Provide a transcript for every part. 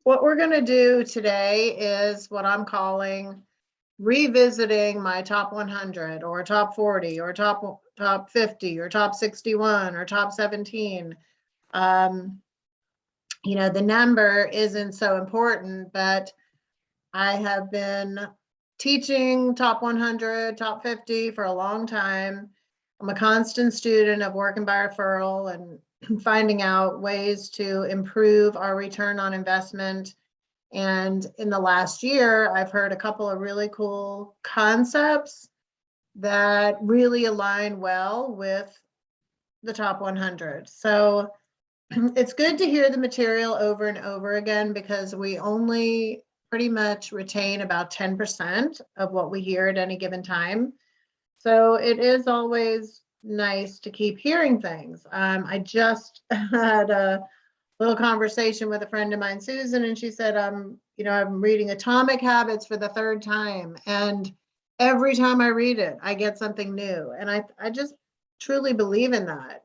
What we're going to do today is what I'm calling revisiting my top 100 or top 40 or top 50 or top 61 or top 17. Um, the number isn't so important, but I have been teaching top 100, top 50 for a long time. I'm a constant student of working by referral and finding out ways to improve our return on investment. And in the last year, I've heard a couple of really cool concepts that really align well with the top 100. So it's good to hear the material over and over again because we only pretty much retain about 10% of what we hear at any given time. So it is always nice to keep hearing things. I just had a little conversation with a friend of mine, Susan, and she said, I'm reading Atomic Habits for the third time. And every time I read it, I get something new. And I just truly believe in that.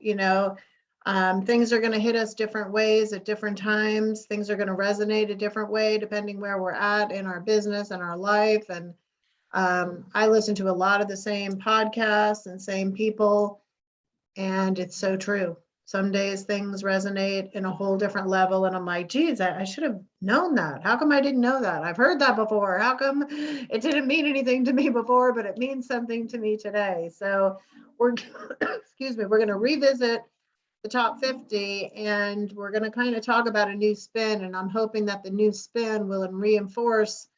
Things are going to hit us different ways at different times. Things are going to resonate a different way depending where we're at in our business and our life. And I listen to a lot of the same podcasts and same people, and it's so true. Some days things resonate in a whole different level, and I'm like, geez, I should have known that. How come I didn't know that? I've heard that before. How come it didn't mean anything to me before, but it means something to me today? So we're, excuse me, we're going to revisit the top 50, and we're going to kind of talk about a new spin. And I'm hoping that the new spin will reinforce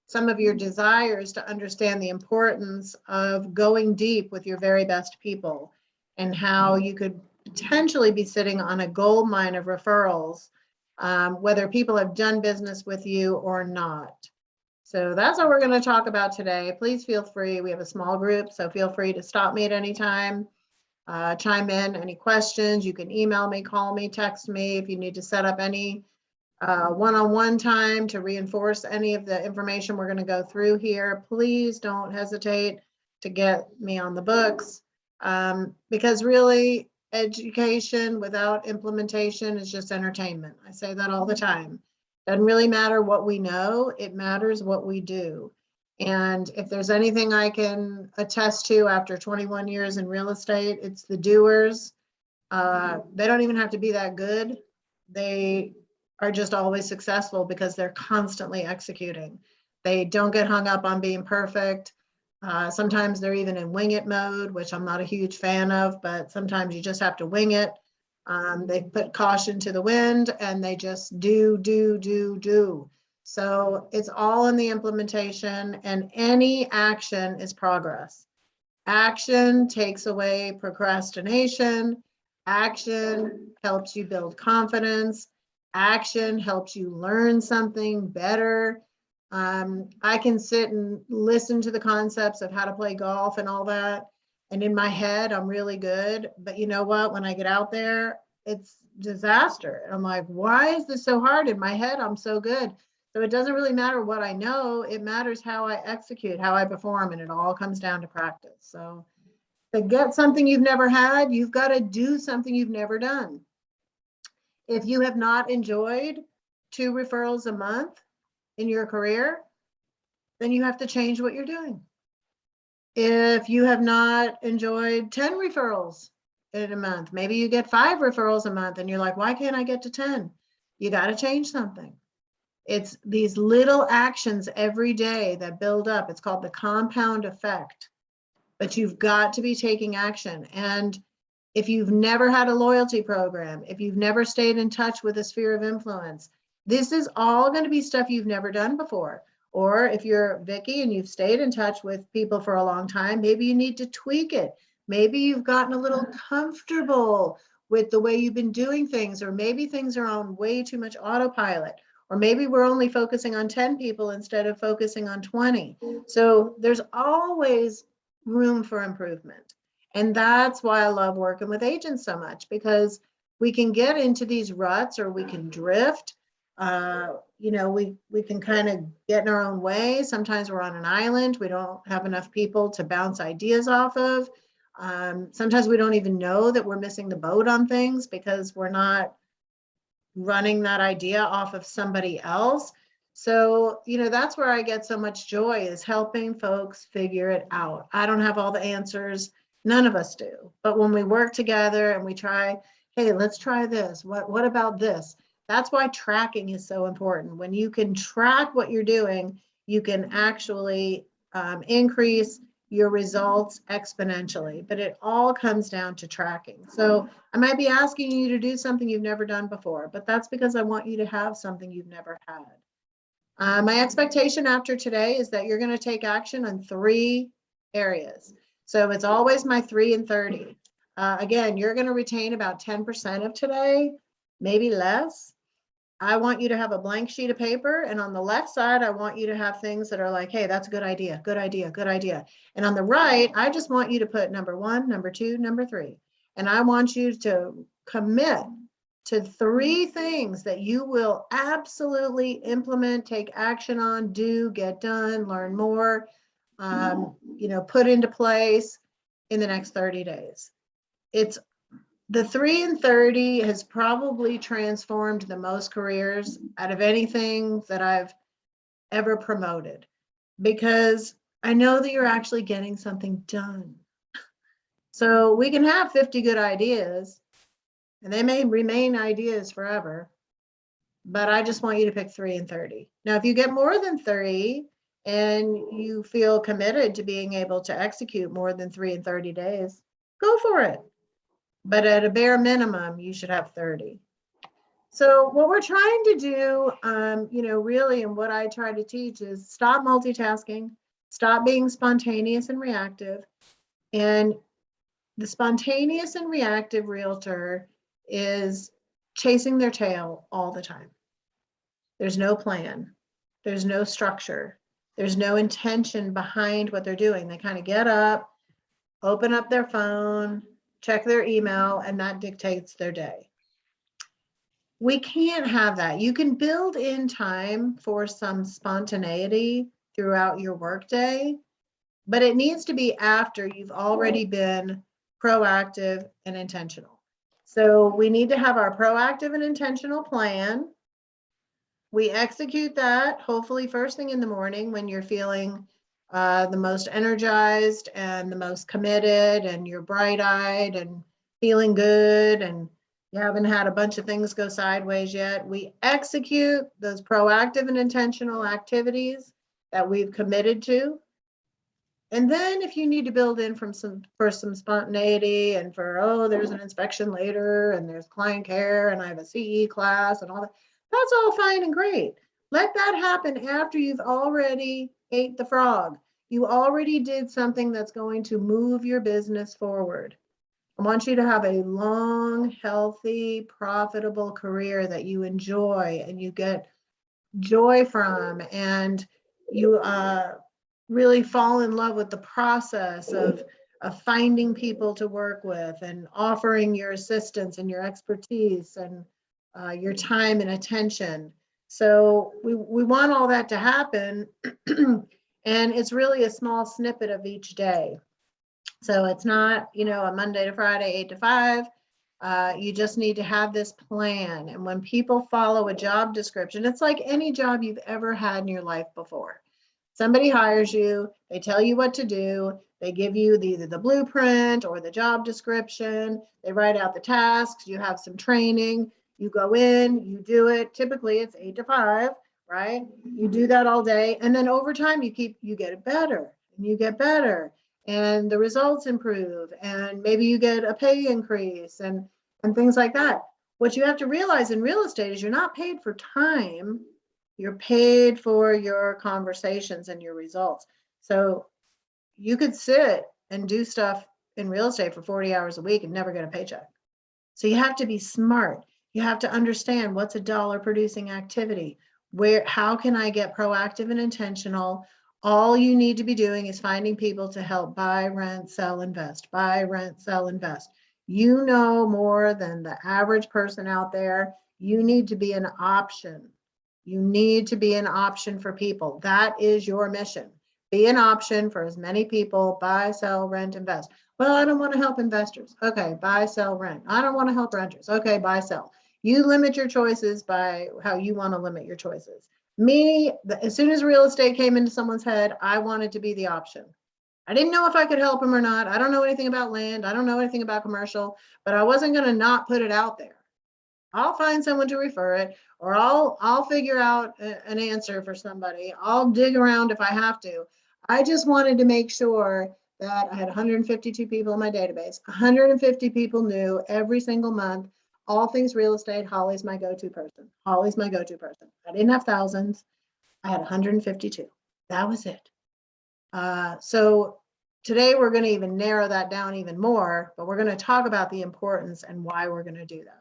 some of your desires to understand the importance of going deep with your very best people and how you could potentially be sitting on a gold mine of referrals, whether people have done business with you or not. So that's what we're going to talk about today. Please feel free. We have a small group, so feel free to stop me at any time. Chime in, any questions. You can email me, call me, text me if you need to set up any one-on-one time to reinforce any of the information we're going to go through here. Please don't hesitate to get me on the books, because really education without implementation is just entertainment. I say that all the time. Doesn't really matter what we know, it matters what we do. And if there's anything I can attest to after 21 years in real estate, it's the doers. They don't even have to be that good. They are just always successful because they're constantly executing. They don't get hung up on being perfect. Sometimes they're even in wing it mode, which I'm not a huge fan of, but sometimes you just have to wing it. They put caution to the wind and they just do. So it's all in the implementation, and any action is progress. Action takes away procrastination. Action helps you build confidence. Action helps you learn something better. I can sit and listen to the concepts of how to play golf and all that. And in my head, I'm really good. But you know what? When I get out there, it's disaster. I'm like, why is this so hard? In my head, I'm so good. So it doesn't really matter what I know. It matters how I execute, how I perform, and it all comes down to practice. So to get something you've never had, you've got to do something you've never done. If you have not enjoyed 2 referrals a month in your career, then you have to change what you're doing. If you have not enjoyed 10 referrals in a month, maybe you get 5 referrals a month and you're like, why can't I get to 10? You got to change something. It's these little actions every day that build up. It's called the compound effect. But you've got to be taking action. And if you've never had a loyalty program, if you've never stayed in touch with a sphere of influence, this is all going to be stuff you've never done before. Or if you're Vicki and you've stayed in touch with people for a long time, maybe you need to tweak it. Maybe you've gotten a little comfortable with the way you've been doing things, or maybe things are on way too much autopilot. Or maybe we're only focusing on 10 people instead of focusing on 20. So there's always room for improvement. And that's why I love working with agents so much, because we can get into these ruts, or we can drift. We can kind of get in our own way. Sometimes we're on an island. We don't have enough people to bounce ideas off of. Sometimes we don't even know that we're missing the boat on things because we're not running that idea off of somebody else. So, that's where I get so much joy, is helping folks figure it out. I don't have all the answers. None of us do. But when we work together and we try, hey, let's try this. What about this? That's why tracking is so important. When you can track what you're doing, you can actually increase your results exponentially. But it all comes down to tracking. So I might be asking you to do something you've never done before, but that's because I want you to have something you've never had. My expectation after today is that you're going to take action on 3 areas. So it's always my 3 and 30. Again, you're going to retain about 10% of today, maybe less. I want you to have a blank sheet of paper, and on the left side, I want you to have things that are like, hey, that's a good idea, good idea, good idea. And on the right, I just want you to put number 1, number 2, number 3. And I want you to commit to 3 things that you will absolutely implement, take action on, do, get done, learn more, put into place in the next 30 days. It's the 3 and 30 has probably transformed the most careers out of anything that I've ever promoted, because I know that you're actually getting something done. So we can have 50 good ideas, and they may remain ideas forever, but I just want you to pick 3 and 30. Now, if you get more than 3 and you feel committed to being able to execute more than 3 and 30 days, go for it. But at a bare minimum, you should have 30. So what we're trying to do, really, and what I try to teach is stop multitasking, stop being spontaneous and reactive. And the spontaneous and reactive realtor is chasing their tail all the time. There's no plan. There's no structure. There's no intention behind what they're doing. They kind of get up, open up their phone, check their email, and that dictates their day. We can't have that. You can build in time for some spontaneity throughout your workday, but it needs to be after you've already been proactive and intentional. So we need to have our proactive and intentional plan. We execute that hopefully first thing in the morning when you're feeling the most energized and the most committed, and you're bright-eyed and feeling good, and you haven't had a bunch of things go sideways yet. We execute those proactive and intentional activities that we've committed to. And then if you need to build in for some spontaneity, and for, there's an inspection later, and there's client care, and I have a CE class and all that, that's all fine and great. Let that happen after you've already ate the frog. You already did something that's going to move your business forward. I want you to have a long, healthy, profitable career that you enjoy and you get joy from, and you really fall in love with the process of finding people to work with and offering your assistance and your expertise and your time and attention. So we want all that to happen. And it's really a small snippet of each day. So it's not, a Monday to Friday, 8 to 5. You just need to have this plan. And when people follow a job description, it's like any job you've ever had in your life before. Somebody hires you, they tell you what to do, they give you either the blueprint or the job description, they write out the tasks, you have some training, you go in, you do it. Typically it's 8 to 5, right? You do that all day, and then over time you get it better, and you get better, and the results improve, and maybe you get a pay increase and things like that. What you have to realize in real estate is you're not paid for time. You're paid for your conversations and your results. So you could sit and do stuff in real estate for 40 hours a week and never get a paycheck. So you have to be smart. You have to understand what's a dollar producing activity. How can I get proactive and intentional? All you need to be doing is finding people to help buy, rent, sell, invest, buy, rent, sell, invest. You know more than the average person out there. You need to be an option. You need to be an option for people. That is your mission. Be an option for as many people. Buy, sell, rent, invest. Well, I don't want to help investors. Okay, buy, sell, rent. I don't want to help renters. Okay, buy, sell. You limit your choices by how you want to limit your choices. Me, as soon as real estate came into someone's head, I wanted to be the option. I didn't know if I could help them or not. I don't know anything about land. I don't know anything about commercial, but I wasn't going to not put it out there. I'll find someone to refer it, or I'll figure out an answer for somebody. I'll dig around if I have to. I just wanted to make sure that I had 152 people in my database. 150 people knew every single month, all things real estate. Holly's my go-to person. Holly's my go-to person. I didn't have thousands. I had 152. That was it. So today we're going to even narrow that down even more, but we're going to talk about the importance and why we're going to do that.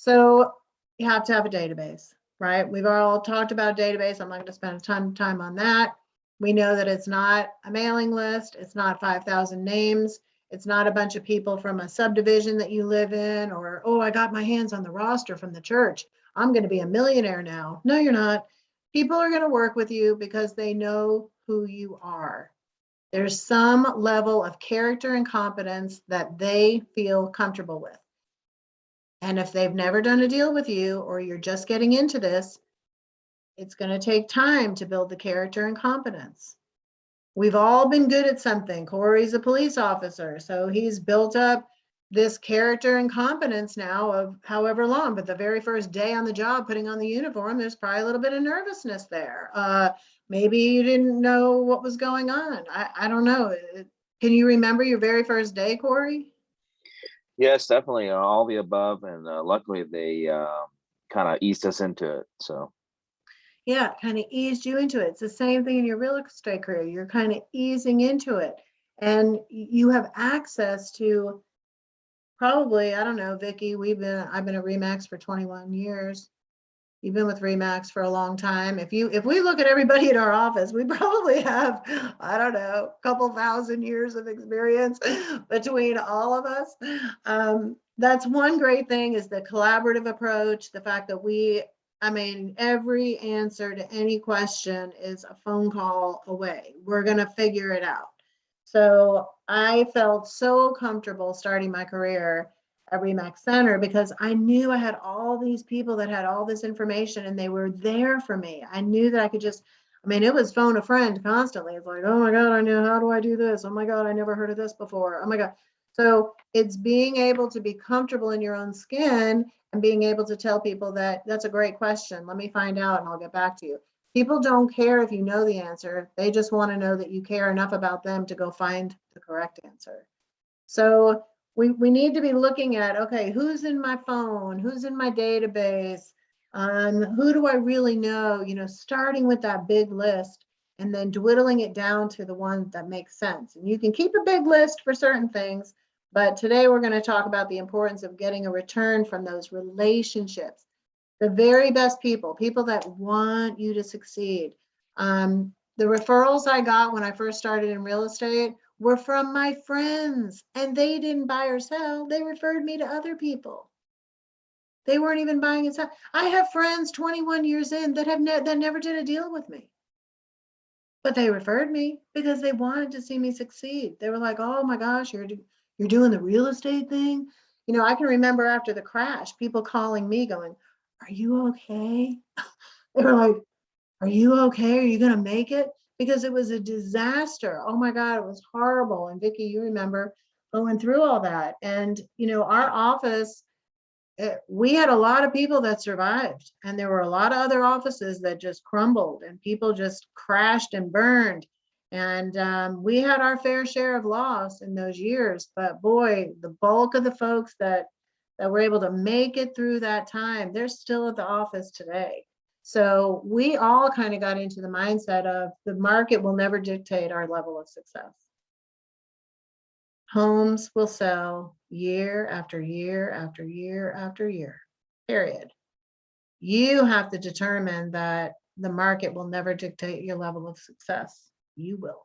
So you have to have a database, right? We've all talked about database. I'm not going to spend a ton of time on that. We know that it's not a mailing list. It's not 5,000 names. It's not a bunch of people from a subdivision that you live in, or, oh, I got my hands on the roster from the church. I'm going to be a millionaire now. No, you're not. People are going to work with you because they know who you are. There's some level of character and competence that they feel comfortable with. And if they've never done a deal with you, or you're just getting into this, it's going to take time to build the character and competence. We've all been good at something. Corey's a police officer, so he's built up this character and competence now of however long, but the very first day on the job, putting on the uniform, there's probably a little bit of nervousness there. Maybe you didn't know what was going on. I don't know. Can you remember your very first day, Corey? Yes, definitely, all the above, and luckily they kind of eased us into it. So Yeah, kind of eased you into it. It's the same thing in your real estate career. You're kind of easing into it, and you have access to probably, I don't know, Vicki, I've been at Remax for 21 years. You've been with Remax for a long time. If we look at everybody in our office, we probably have, I don't know, a couple thousand years of experience between all of us. That's one great thing, is the collaborative approach, the fact that every answer to any question is a phone call away. We're going to figure it out. So I felt so comfortable starting my career at Remax Center because I knew I had all these people that had all this information and they were there for me. I knew that I could just, it was phone a friend constantly. It's like, oh my God, I know, how do I do this? Oh my God, I never heard of this before. Oh my God. So it's being able to be comfortable in your own skin and being able to tell people that that's a great question. Let me find out and I'll get back to you. People don't care if you know the answer. They just want to know that you care enough about them to go find the correct answer. So we need to be looking at, okay, who's in my phone? Who's in my database? Who do I really know? Starting with that big list and then dwindling it down to the one that makes sense. And you can keep a big list for certain things, but today we're going to talk about the importance of getting a return from those relationships. The very best people that want you to succeed. The referrals I got when I first started in real estate were from my friends, and they didn't buy or sell. They referred me to other people. They weren't even buying and selling. I have friends 21 years in that that never did a deal with me, but they referred me because they wanted to see me succeed. They were like, "Oh my gosh, you're doing the real estate thing." I can remember after the crash, people calling me going, "Are you okay?" They were like, "Are you okay? Are you going to make it?" Because it was a disaster. Oh my God, it was horrible. And Vicki, you remember going through all that. And, our office, we had a lot of people that survived. And there were a lot of other offices that just crumbled and people just crashed and burned. And we had our fair share of loss in those years. But boy, the bulk of the folks that were able to make it through that time, they're still at the office today. So we all kind of got into the mindset of the market will never dictate our level of success. Homes will sell year after year after year after year, period. You have to determine that the market will never dictate your level of success. You will.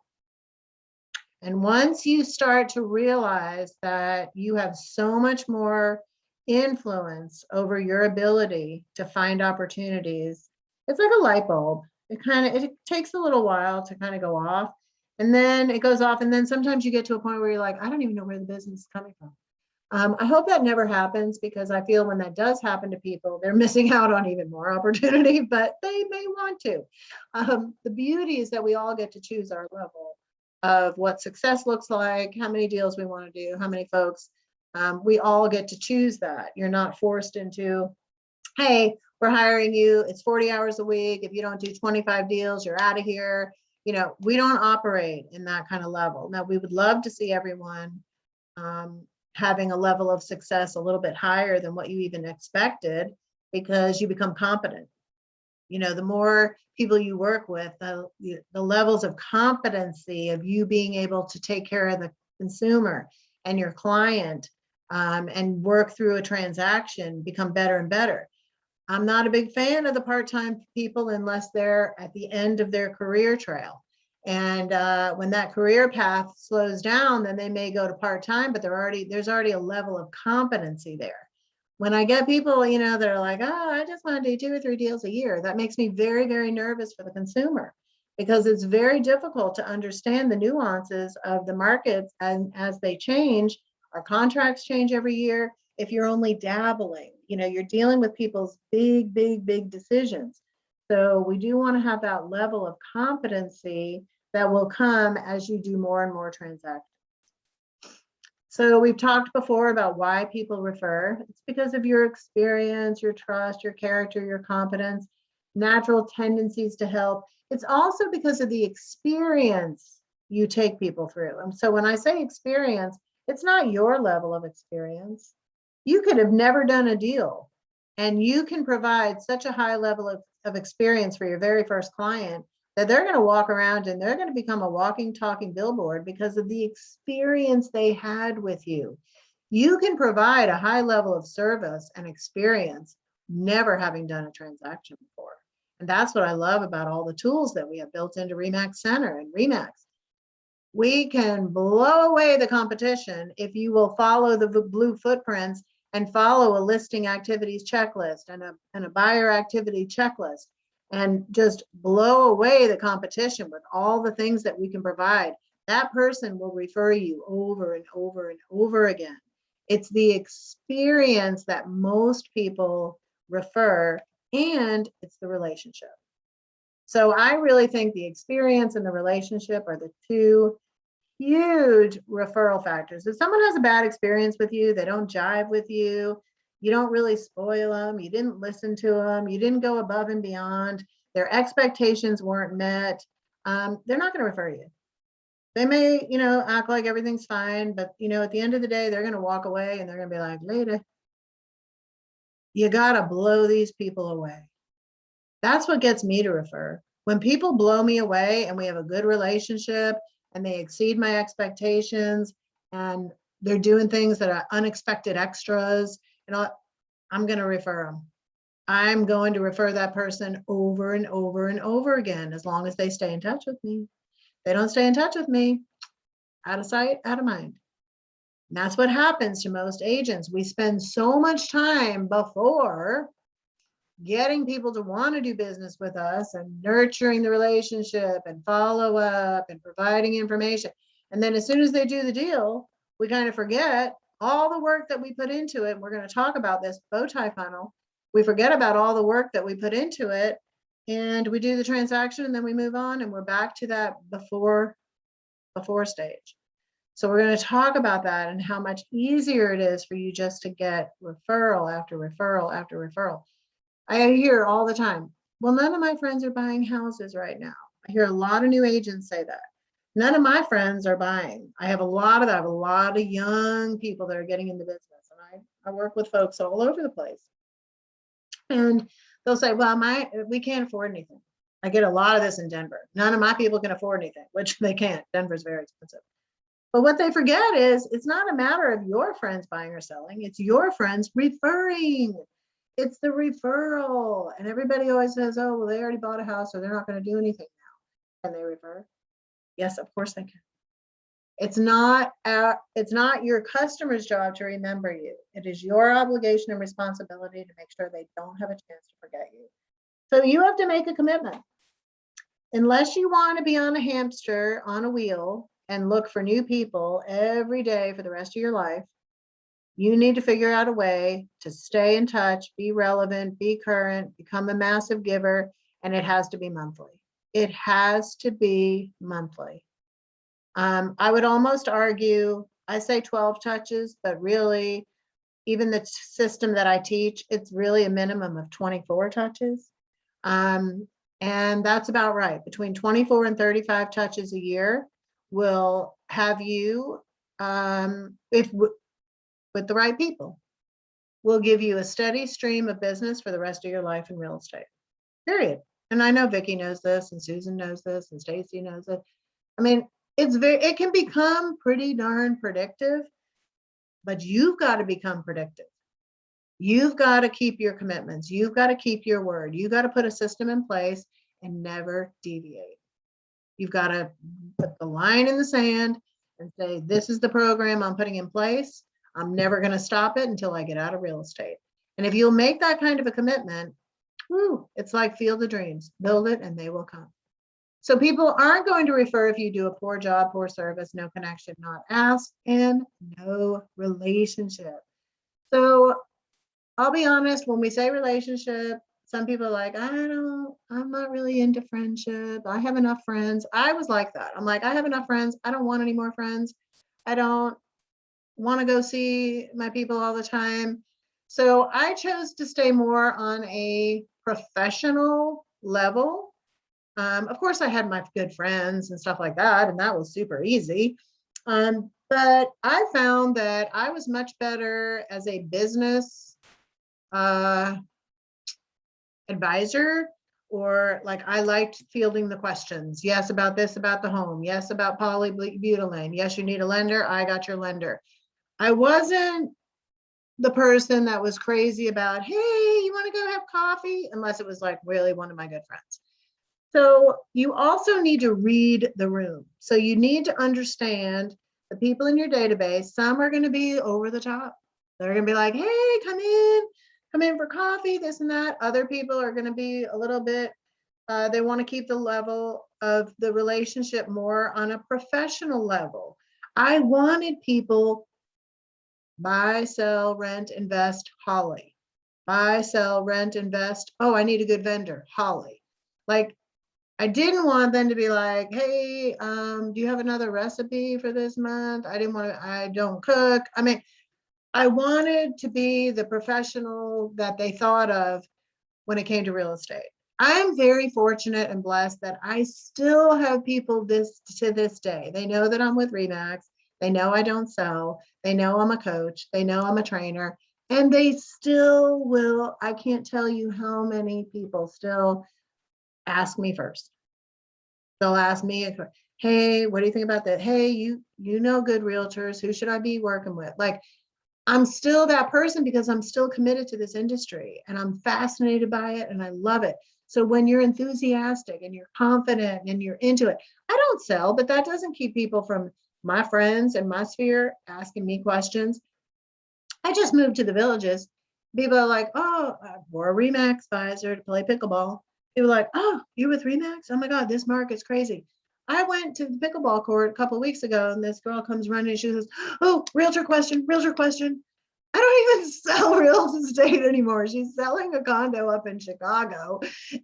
And once you start to realize that you have so much more influence over your ability to find opportunities, it's like a light bulb. It takes a little while to kind of go off, and then it goes off, and then sometimes you get to a point where you're like, I don't even know where the business is coming from. I hope that never happens, because I feel when that does happen to people, they're missing out on even more opportunity, but they may want to. The beauty is that we all get to choose our level of what success looks like, how many deals we want to do, how many folks. We all get to choose that. You're not forced into, hey, we're hiring you, it's 40 hours a week. If you don't do 25 deals, you're out of here. We don't operate in that kind of level. Now, we would love to see everyone having a level of success a little bit higher than what you even expected, because you become competent. The more people you work with, the levels of competency of you being able to take care of the consumer and your client, and work through a transaction become better and better. I'm not a big fan of the part-time people unless they're at the end of their career trail. And when that career path slows down, then they may go to part-time, but there's already a level of competency there. When I get people, that are like, oh, I just want to do 2 or 3 deals a year, that makes me very, very nervous for the consumer, because it's very difficult to understand the nuances of the markets, and as they change, our contracts change every year. If you're only dabbling, you're dealing with people's big, big, big decisions. So we do want to have that level of competency that will come as you do more and more transactions. So we've talked before about why people refer. It's because of your experience, your trust, your character, your competence, natural tendencies to help. It's also because of the experience you take people through. And so when I say experience, it's not your level of experience. You could have never done a deal, and you can provide such a high level of experience for your very first client that they're going to walk around and they're going to become a walking, talking billboard because of the experience they had with you. You can provide a high level of service and experience, never having done a transaction before. And that's what I love about all the tools that we have built into RE/MAX Center and RE/MAX. We can blow away the competition if you will follow the blue footprints and follow a listing activities checklist and a buyer activity checklist, and just blow away the competition with all the things that we can provide. That person will refer you over and over and over again. It's the experience that most people refer, and it's the relationship. So I really think the experience and the relationship are the two huge referral factors. If someone has a bad experience with you, they don't jive with you, you don't really spoil them, you didn't listen to them, you didn't go above and beyond, their expectations weren't met, they're not going to refer you. They may, act like everything's fine, but, at the end of the day, they're going to walk away and they're going to be like, later. You got to blow these people away. That's what gets me to refer. When people blow me away and we have a good relationship and they exceed my expectations and they're doing things that are unexpected extras, I'm going to refer them. I'm going to refer that person over and over and over again, as long as they stay in touch with me. They don't stay in touch with me, out of sight, out of mind. And that's what happens to most agents. We spend so much time before getting people to want to do business with us and nurturing the relationship and follow up and providing information. And then as soon as they do the deal, we kind of forget all the work that we put into it. We're going to talk about this bow tie funnel. We forget about all the work that we put into it, and we do the transaction, and then we move on and we're back to that before stage. So we're going to talk about that and how much easier it is for you just to get referral after referral after referral. I hear all the time, well, none of my friends are buying houses right now. I hear a lot of new agents say that. None of my friends are buying. I have a lot of young people that are getting into business, and I work with folks all over the place. And they'll say, well, we can't afford anything. I get a lot of this in Denver. None of my people can afford anything, which they can't. Denver's very expensive. But what they forget is it's not a matter of your friends buying or selling. It's your friends referring. It's the referral. And everybody always says, oh, well, they already bought a house, so they're not going to do anything now. Can they refer? Yes, of course they can. It's not your customer's job to remember you. It is your obligation and responsibility to make sure they don't have a chance to forget you. So you have to make a commitment. Unless you want to be on a hamster on a wheel and look for new people every day for the rest of your life, You need to figure out a way to stay in touch, be relevant, be current, become a massive giver, and it has to be monthly. It has to be monthly. I would almost argue, I say 12 touches, but really, even the system that I teach, it's really a minimum of 24 touches. And that's about right. Between 24 and 35 touches a year will have you, if with the right people, will give you a steady stream of business for the rest of your life in real estate. Period. And I know Vicki knows this, and Susan knows this, and Stacy knows it. I mean, it can become pretty darn predictive, but you've got to become predictive. You've got to keep your commitments. You've got to keep your word. You've got to put a system in place and never deviate. You've got to put the line in the sand and say, this is the program I'm putting in place. I'm never going to stop it until I get out of real estate. And if you'll make that kind of a commitment, whew, it's like Field of Dreams. Build it and they will come. So people aren't going to refer if you do a poor job, poor service, no connection, not asked, and no relationship. So I'll be honest, when we say relationship, some people are like, I'm not really into friendship. I have enough friends. I was like that. I'm like, I have enough friends. I don't want any more friends. I don't want to go see my people all the time. So I chose to stay more on a professional level. Of course, I had my good friends and stuff like that, and that was super easy. But I found that I was much better as a business advisor, or like I liked fielding the questions. Yes, about this, about the home. Yes, about polybutylene. Yes, you need a lender. I got your lender. I wasn't the person that was crazy about, hey, you want to go have coffee? Unless it was like really one of my good friends. So you also need to read the room. So you need to understand the people in your database. Some are going to be over the top. They're going to be like, hey, come in for coffee, this and that. Other people are going to be a little bit, they want to keep the level of the relationship more on a professional level. I wanted people buy, sell, rent, invest, Holly. Buy, sell, rent, invest. Oh, I need a good vendor, Holly. Like, I didn't want them to be like, hey, do you have another recipe for this month? I don't cook. I mean, I wanted to be the professional that they thought of when it came to real estate. I'm very fortunate and blessed that I still have people to this day. They know that I'm with Remax. They know I don't sell. They know I'm a coach. They know I'm a trainer. And they still will. I can't tell you how many people still ask me first. They'll ask me, hey, what do you think about that? Hey, you know good realtors. Who should I be working with? Like, I'm still that person because I'm still committed to this industry and I'm fascinated by it and I love it. So when you're enthusiastic and you're confident and you're into it, I don't sell, but that doesn't keep people from my friends and my sphere asking me questions. I just moved to the Villages. People are like, oh, I wore a Remax visor to play pickleball. People are like, oh, you with Remax? Oh my God, this market's crazy. I went to the pickleball court a couple of weeks ago and this girl comes running and she says, oh, realtor question, realtor question. I don't even sell real estate anymore. She's selling a condo up in Chicago.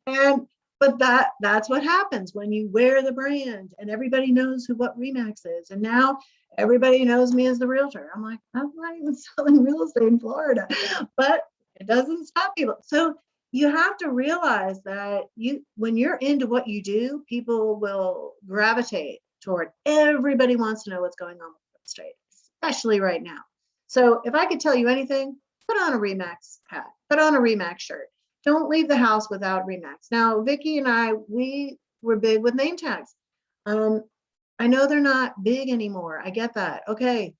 But that's what happens when you wear the brand and everybody knows what Remax is. And now everybody knows me as the realtor. I'm like, I'm not even selling real estate in Florida, but it doesn't stop people. So you have to realize that when you're into what you do, people will gravitate toward. Everybody wants to know what's going on with real estate, especially right now. So if I could tell you anything, put on a Remax hat, put on a Remax shirt. Don't leave the house without Remax. Now, Vicki and I, we were big with name tags. I know they're not big anymore. I get that. Okay.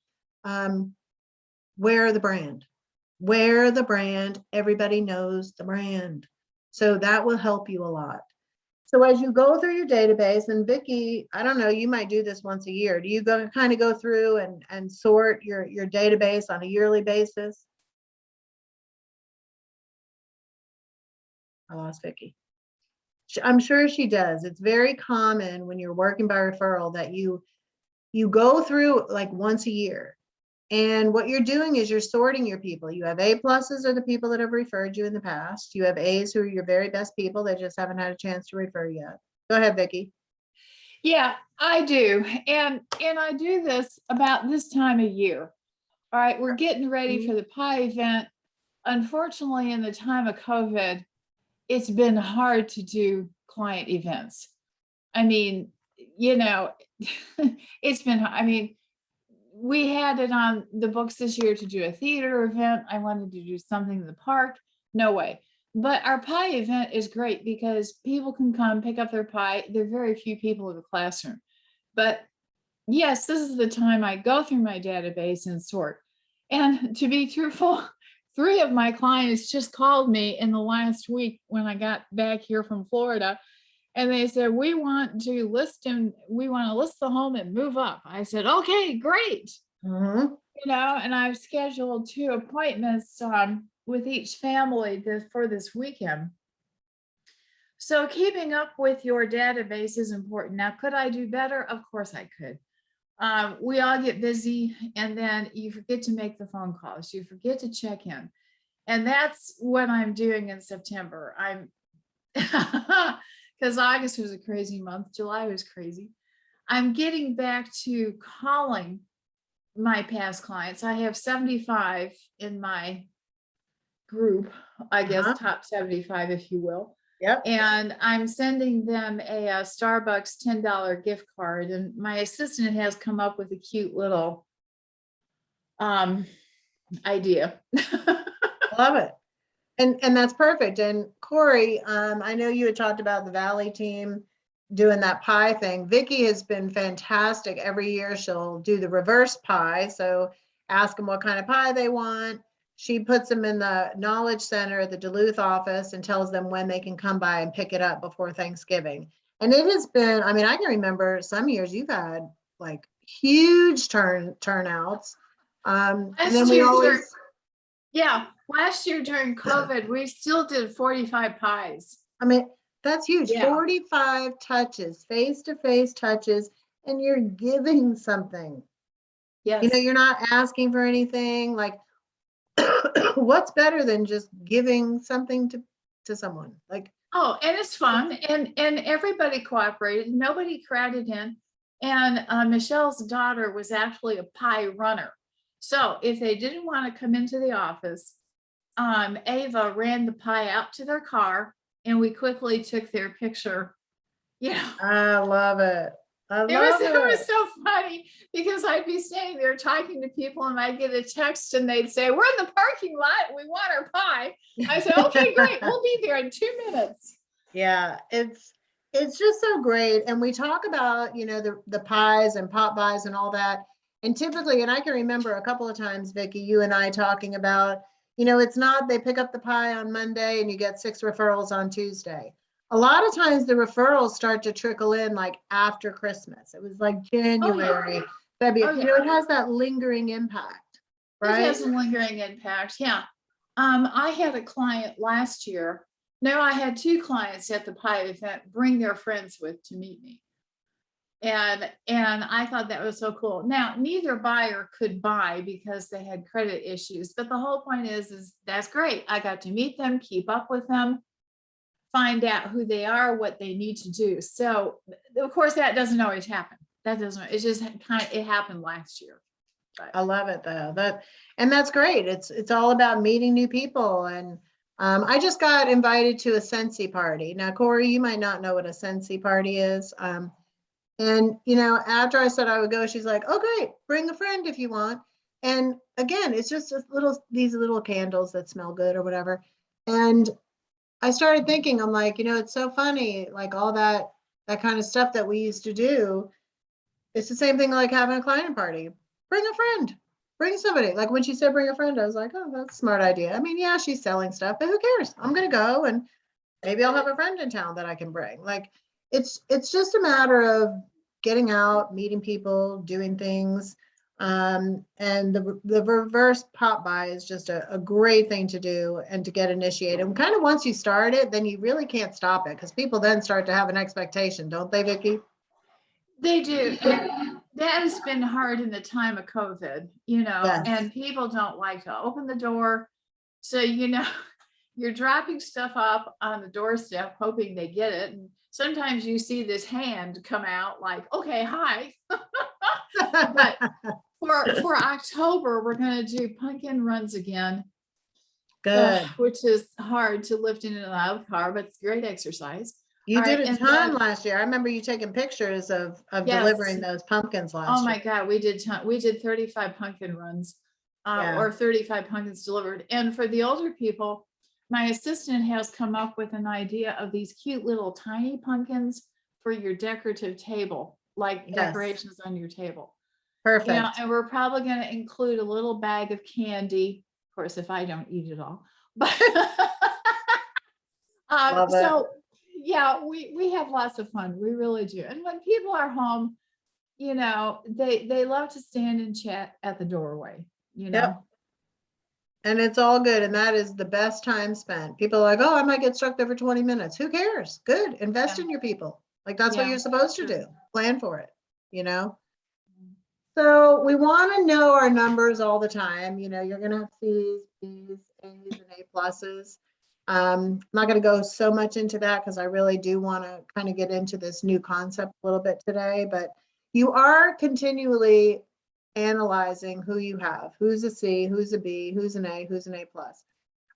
Wear the brand. Wear the brand. Everybody knows the brand. So that will help you a lot. So as you go through your database, and Vicki, I don't know, you might do this once a year. Do you kind of go through and sort your database on a yearly basis? I lost Vicki. I'm sure she does. It's very common when you're working by referral that you go through like once a year And what you're doing is you're sorting your people. You have A pluses are the people that have referred you in the past. You have A's who are your very best people. They just haven't had a chance to refer yet. Go ahead, Vicki. Yeah, I do. And I do this about this time of year. All right, we're getting ready for the pie event. Unfortunately, in the time of COVID, it's been hard to do client events. I mean, you know, it's been, I mean, we had it on the books this year to do a theater event. I wanted to do something in the park. No way. But our pie event is great because people can come pick up their pie. There are very few people in the classroom. But yes, this is the time I go through my database and sort. And to be truthful, 3 of my clients just called me in the last week when I got back here from Florida. And they said, we want to list the home and move up. I said, okay, great. Mhm. You know, and I've scheduled 2 appointments with each family for this weekend. So keeping up with your database is important. Now, could I do better? Of course I could. We all get busy and then you forget to make the phone calls. You forget to check in. And that's what I'm doing in September. Because August was a crazy month. July was crazy. I'm getting back to calling my past clients. I have 75 in my group, I guess, top 75, if you will. Yep. And I'm sending them a Starbucks $10 gift card. And my assistant has come up with a cute little idea. Love it. And that's perfect. And Corey, I know you had talked about the Valley team doing that pie thing. Vicki has been fantastic. Every year she'll do the reverse pie. So ask them what kind of pie they want. She puts them in the Knowledge Center at the Duluth office and tells them when they can come by and pick it up before Thanksgiving. And it has been, I mean, I can remember some years you've had like huge turnouts. And then we always, yeah, last year during COVID, we still did 45 pies. I mean, that's huge. Yeah. 45 touches, face-to-face touches, and you're giving something. Yes. You know, you're not asking for anything. Like, what's better than just giving something to someone? Like, oh, and it's fun, and everybody cooperated. Nobody crowded in. And Michelle's daughter was actually a pie runner. So if they didn't want to come into the office, Ava ran the pie out to their car and we quickly took their picture. Yeah. I love it. It was so funny because I'd be standing there talking to people and I'd get a text and they'd say, we're in the parking lot. We want our pie. I said, okay, great. We'll be there in 2 minutes. Yeah, it's just so great. And we talk about, you know, the pies and pot pies and all that. And typically, and I can remember a couple of times, Vicki, you and I talking about, you know, it's not they pick up the pie on Monday and you get 6 referrals on Tuesday. A lot of times the referrals start to trickle in like after Christmas. It was like January, February, you know, it has that lingering impact, right? It has a lingering impact. Yeah. I had a client last year. No, I had 2 clients at the pie event bring their friends with to meet me. And I thought that was so cool. Now, neither buyer could buy because they had credit issues, but the whole point is that's great. I got to meet them, keep up with them, find out who they are, what they need to do. So of course that doesn't always happen. It's just it happened last year. But I love it though. And that's great. It's all about meeting new people. And I just got invited to a Scentsy party. Now, Corey, you might not know what a Scentsy party is. And, you know, after I said I would go, she's like, oh, great, bring a friend if you want. And again, it's just these little candles that smell good or whatever. And I started thinking, I'm like, you know, it's so funny, like all that kind of stuff that we used to do. It's the same thing like having a client party. Bring a friend, bring somebody. Like when she said bring a friend, I was like, oh, that's a smart idea. I mean, yeah, she's selling stuff, but who cares? I'm going to go and maybe I'll have a friend in town that I can bring. Like, it's just a matter of getting out, meeting people, doing things. And the reverse pop buy is just a great thing to do and to get initiated. And kind of once you start it, then you really can't stop it because people then start to have an expectation, don't they, Vicki? they do. that has been hard in the time of COVID, you know, Yes. and people don't like to open the door. So, you know, you're dropping stuff up on the doorstep, hoping they get it. And sometimes you see this hand come out like, okay, hi. But for October, we're going to do pumpkin runs again, Good. which is hard to lift in and out of the car, but it's great exercise. You All did right, a and ton then- last year. I remember you taking pictures of Yes. delivering those pumpkins last Oh my year. God, we did 35 pumpkin runs, Yeah. or 35 pumpkins delivered. And for the older people, my assistant has come up with an idea of these cute little tiny pumpkins for your decorative table, like Yes. decorations on your table. Perfect. Yeah, and we're probably going to include a little bag of candy, of course, if I don't eat it all. But Love it. so yeah, we have lots of fun. We really do. And when people are home, you know, they love to stand and chat at the doorway, you know. Yep. And it's all good. And that is the best time spent. People are like, oh, I might get stuck there for 20 minutes. Who cares? Good. Invest Yeah. in your people. Like that's what Yeah, you're supposed to true. do. Plan for it, you know? So we want to know our numbers all the time. You know, you're going to have C's, B's, A's, and A pluses. I'm not going to go so much into that because I really do want to kind of get into this new concept a little bit today, but you are continually analyzing who you have, who's a C, who's a B, who's an A, who's an A plus.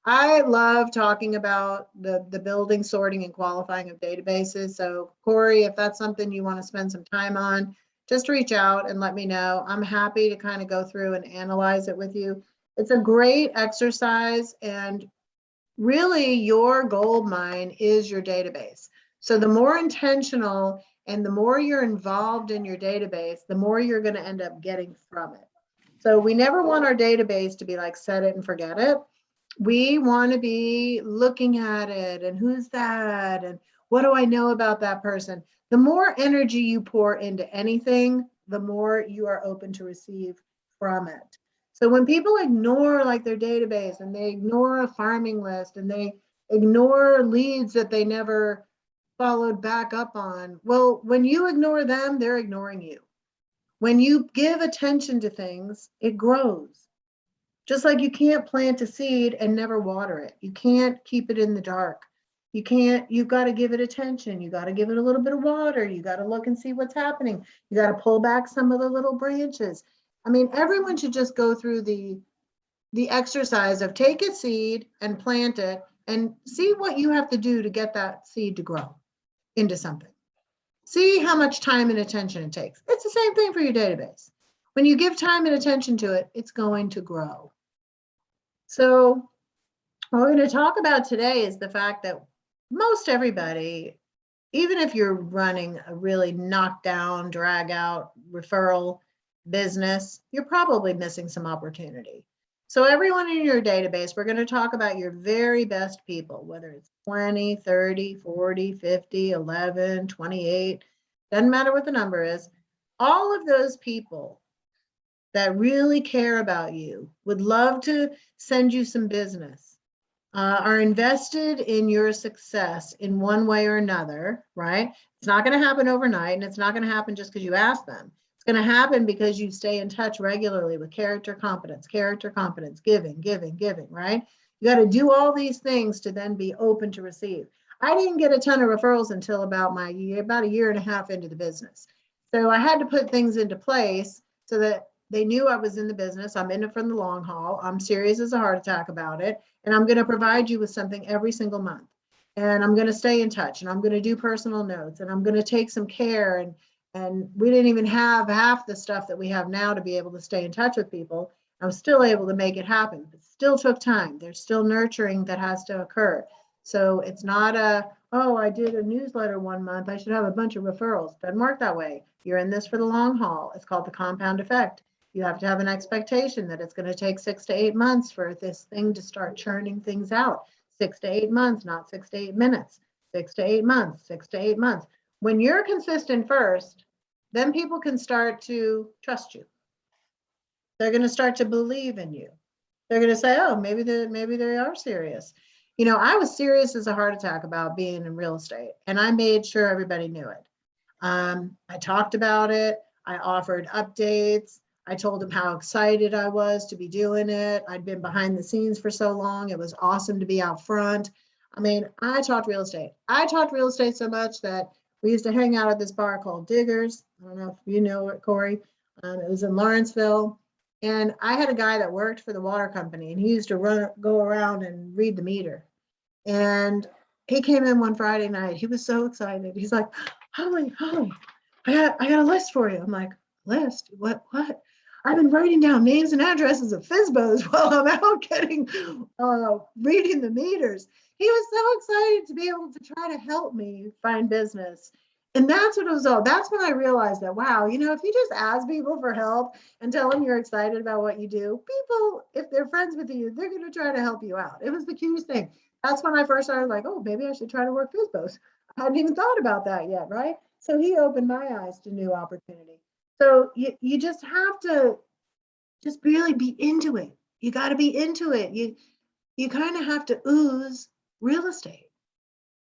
I love talking about the building, sorting, and qualifying of databases. So Corey, if that's something you want to spend some time on, just reach out and let me know. I'm happy to kind of go through and analyze it with you. It's a great exercise, and really your gold mine is your database. So the more intentional and the more you're involved in your database, the more you're going to end up getting from it. So we never want our database to be like set it and forget it. We want to be looking at it and who's that and what do I know about that person. The more energy you pour into anything, the more you are open to receive from it. So when people ignore like their database and they ignore a farming list and they ignore leads that they never followed back up on, well, when you ignore them, they're ignoring you. When you give attention to things, it grows. Just like you can't plant a seed and never water it. You can't keep it in the dark. You've got to give it attention. You got to give it a little bit of water. You got to look and see what's happening. You got to pull back some of the little branches. I mean, everyone should just go through the exercise of take a seed and plant it and see what you have to do to get that seed to grow into something. See how much time and attention it takes. It's the same thing for your database. When you give time and attention to it, it's going to grow. So what we're going to talk about today is the fact that most everybody, even if you're running a really knockdown, drag out referral business, you're probably missing some opportunity. So everyone in your database, we're going to talk about your very best people, whether it's 20, 30, 40, 50, 11, 28, doesn't matter what the number is. All of those people that really care about you, would love to send you some business, are invested in your success in one way or another, right? It's not going to happen overnight, and it's not going to happen just because you ask them. It's going to happen because you stay in touch regularly with character competence, giving, right? You got to do all these things to then be open to receive. I didn't get a ton of referrals until about a year and a half into the business. So I had to put things into place so that they knew I was in the business. I'm in it for the long haul. I'm serious as a heart attack about it. And I'm going to provide you with something every single month. And I'm going to stay in touch, and I'm going to do personal notes, and I'm going to take some care. And we didn't even have half the stuff that we have now to be able to stay in touch with people. I was still able to make it happen. It still took time. There's still nurturing that has to occur. So it's not oh, I did a newsletter 1 month, I should have a bunch of referrals. Doesn't work that way. You're in this for the long haul. It's called the compound effect. You have to have an expectation that it's going to take 6 to 8 months for this thing to start churning things out. 6 to 8 months, not 6 to 8 minutes. 6 to 8 months, 6 to 8 months. When you're consistent first, then people can start to trust you. They're going to start to believe in you. They're going to say, oh, maybe they are serious. You know, I was serious as a heart attack about being in real estate, and I made sure everybody knew it. I talked about it. I offered updates. I told him how excited I was to be doing it. I'd been behind the scenes for so long. It was awesome to be out front. I mean, I talked real estate. I talked real estate so much that we used to hang out at this bar called Diggers. I don't know if you know it, Corey. It was in Lawrenceville. And I had a guy that worked for the water company, and he used to go around and read the meter. And he came in one Friday night. He was so excited. He's like, Holly, I got a list for you. I'm like, list? What? I've been writing down names and addresses of FSBOs while I'm out reading the meters. He was so excited to be able to try to help me find business. And that's what it was all. That's when I realized that, wow, if you just ask people for help and tell them you're excited about what you do, people, if they're friends with you, they're going to try to help you out. It was the cutest thing. That's when I first started like, oh, maybe I should try to work FSBOs. I hadn't even thought about that yet, right? So he opened my eyes to new opportunity. So you just have to just really be into it. You got to be into it. You kind of have to ooze real estate,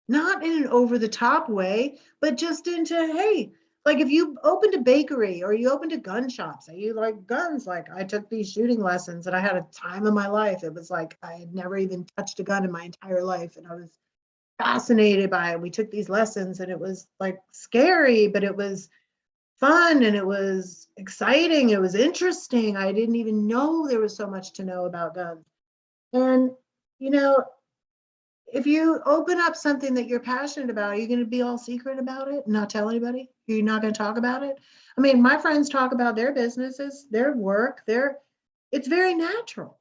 not in an over the top way, but just into, hey, like if you opened a bakery or you opened a gun shop, say you like guns, like I took these shooting lessons and I had a time of my life. It was like I had never even touched a gun in my entire life. And I was fascinated by it. We took these lessons and it was like scary, but it was fun and it was exciting. It was interesting. I didn't even know there was so much to know about guns. And, if you open up something that you're passionate about, are you going to be all secret about it and not tell anybody? You're not going to talk about it? I mean, my friends talk about their businesses, their work, it's very natural.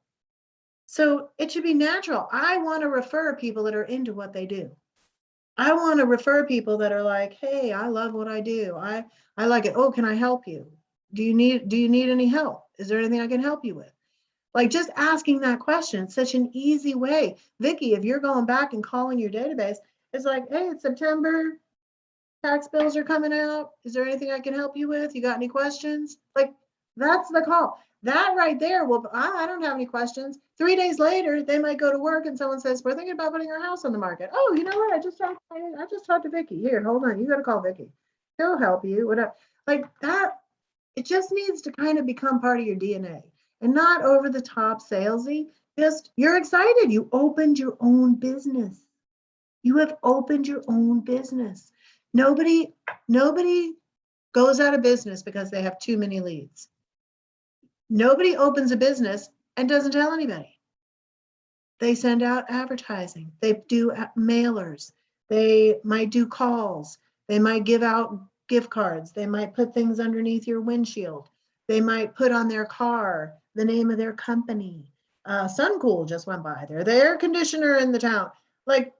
So it should be natural. I want to refer people that are into what they do. I want to refer people that are like, hey, I love what I do. I like it. Oh, can I help you? Do you need any help? Is there anything I can help you with? Like just asking that question, it's such an easy way. Vicki, if you're going back and calling your database, it's like, hey, it's September, tax bills are coming out. Is there anything I can help you with? You got any questions? Like that's the call. That right there, well, I don't have any questions. 3 days later, they might go to work and someone says, we're thinking about putting our house on the market. Oh, you know what? I just talked to Vicki. Here, hold on. You got to call Vicki. He'll help you. Whatever. Like that, it just needs to kind of become part of your DNA and not over the top salesy. Just you're excited. You opened your own business. You have opened your own business. Nobody goes out of business because they have too many leads. Nobody opens a business and doesn't tell anybody. They send out advertising. They do mailers. They might do calls. They might give out gift cards. They might put things underneath your windshield. They might put on their car the name of their company. Suncool just went by. They're the air conditioner in the town. Like,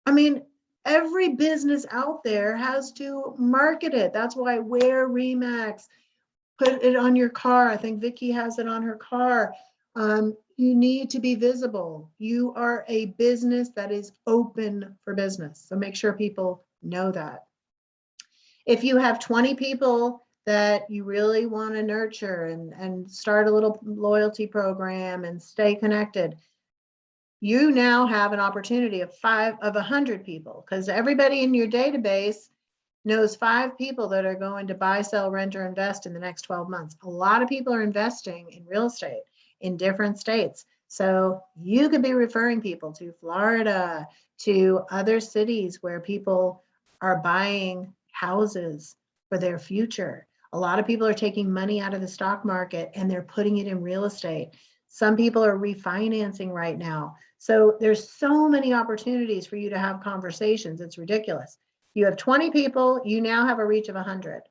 I mean, every business out there has to market it. That's why Wear Remax, put it on your car. I think Vicki has it on her car. You need to be visible. You are a business that is open for business. So make sure people know that. If you have 20 people that you really want to nurture and start a little loyalty program and stay connected, you now have an opportunity of 100 people, because everybody in your database knows 5 people that are going to buy, sell, rent, or invest in the next 12 months. A lot of people are investing in real estate in different states. So you could be referring people to Florida, to other cities where people are buying houses for their future. A lot of people are taking money out of the stock market and they're putting it in real estate. Some people are refinancing right now. So there's so many opportunities for you to have conversations. It's ridiculous. You have 20 people, you now have a reach of 100.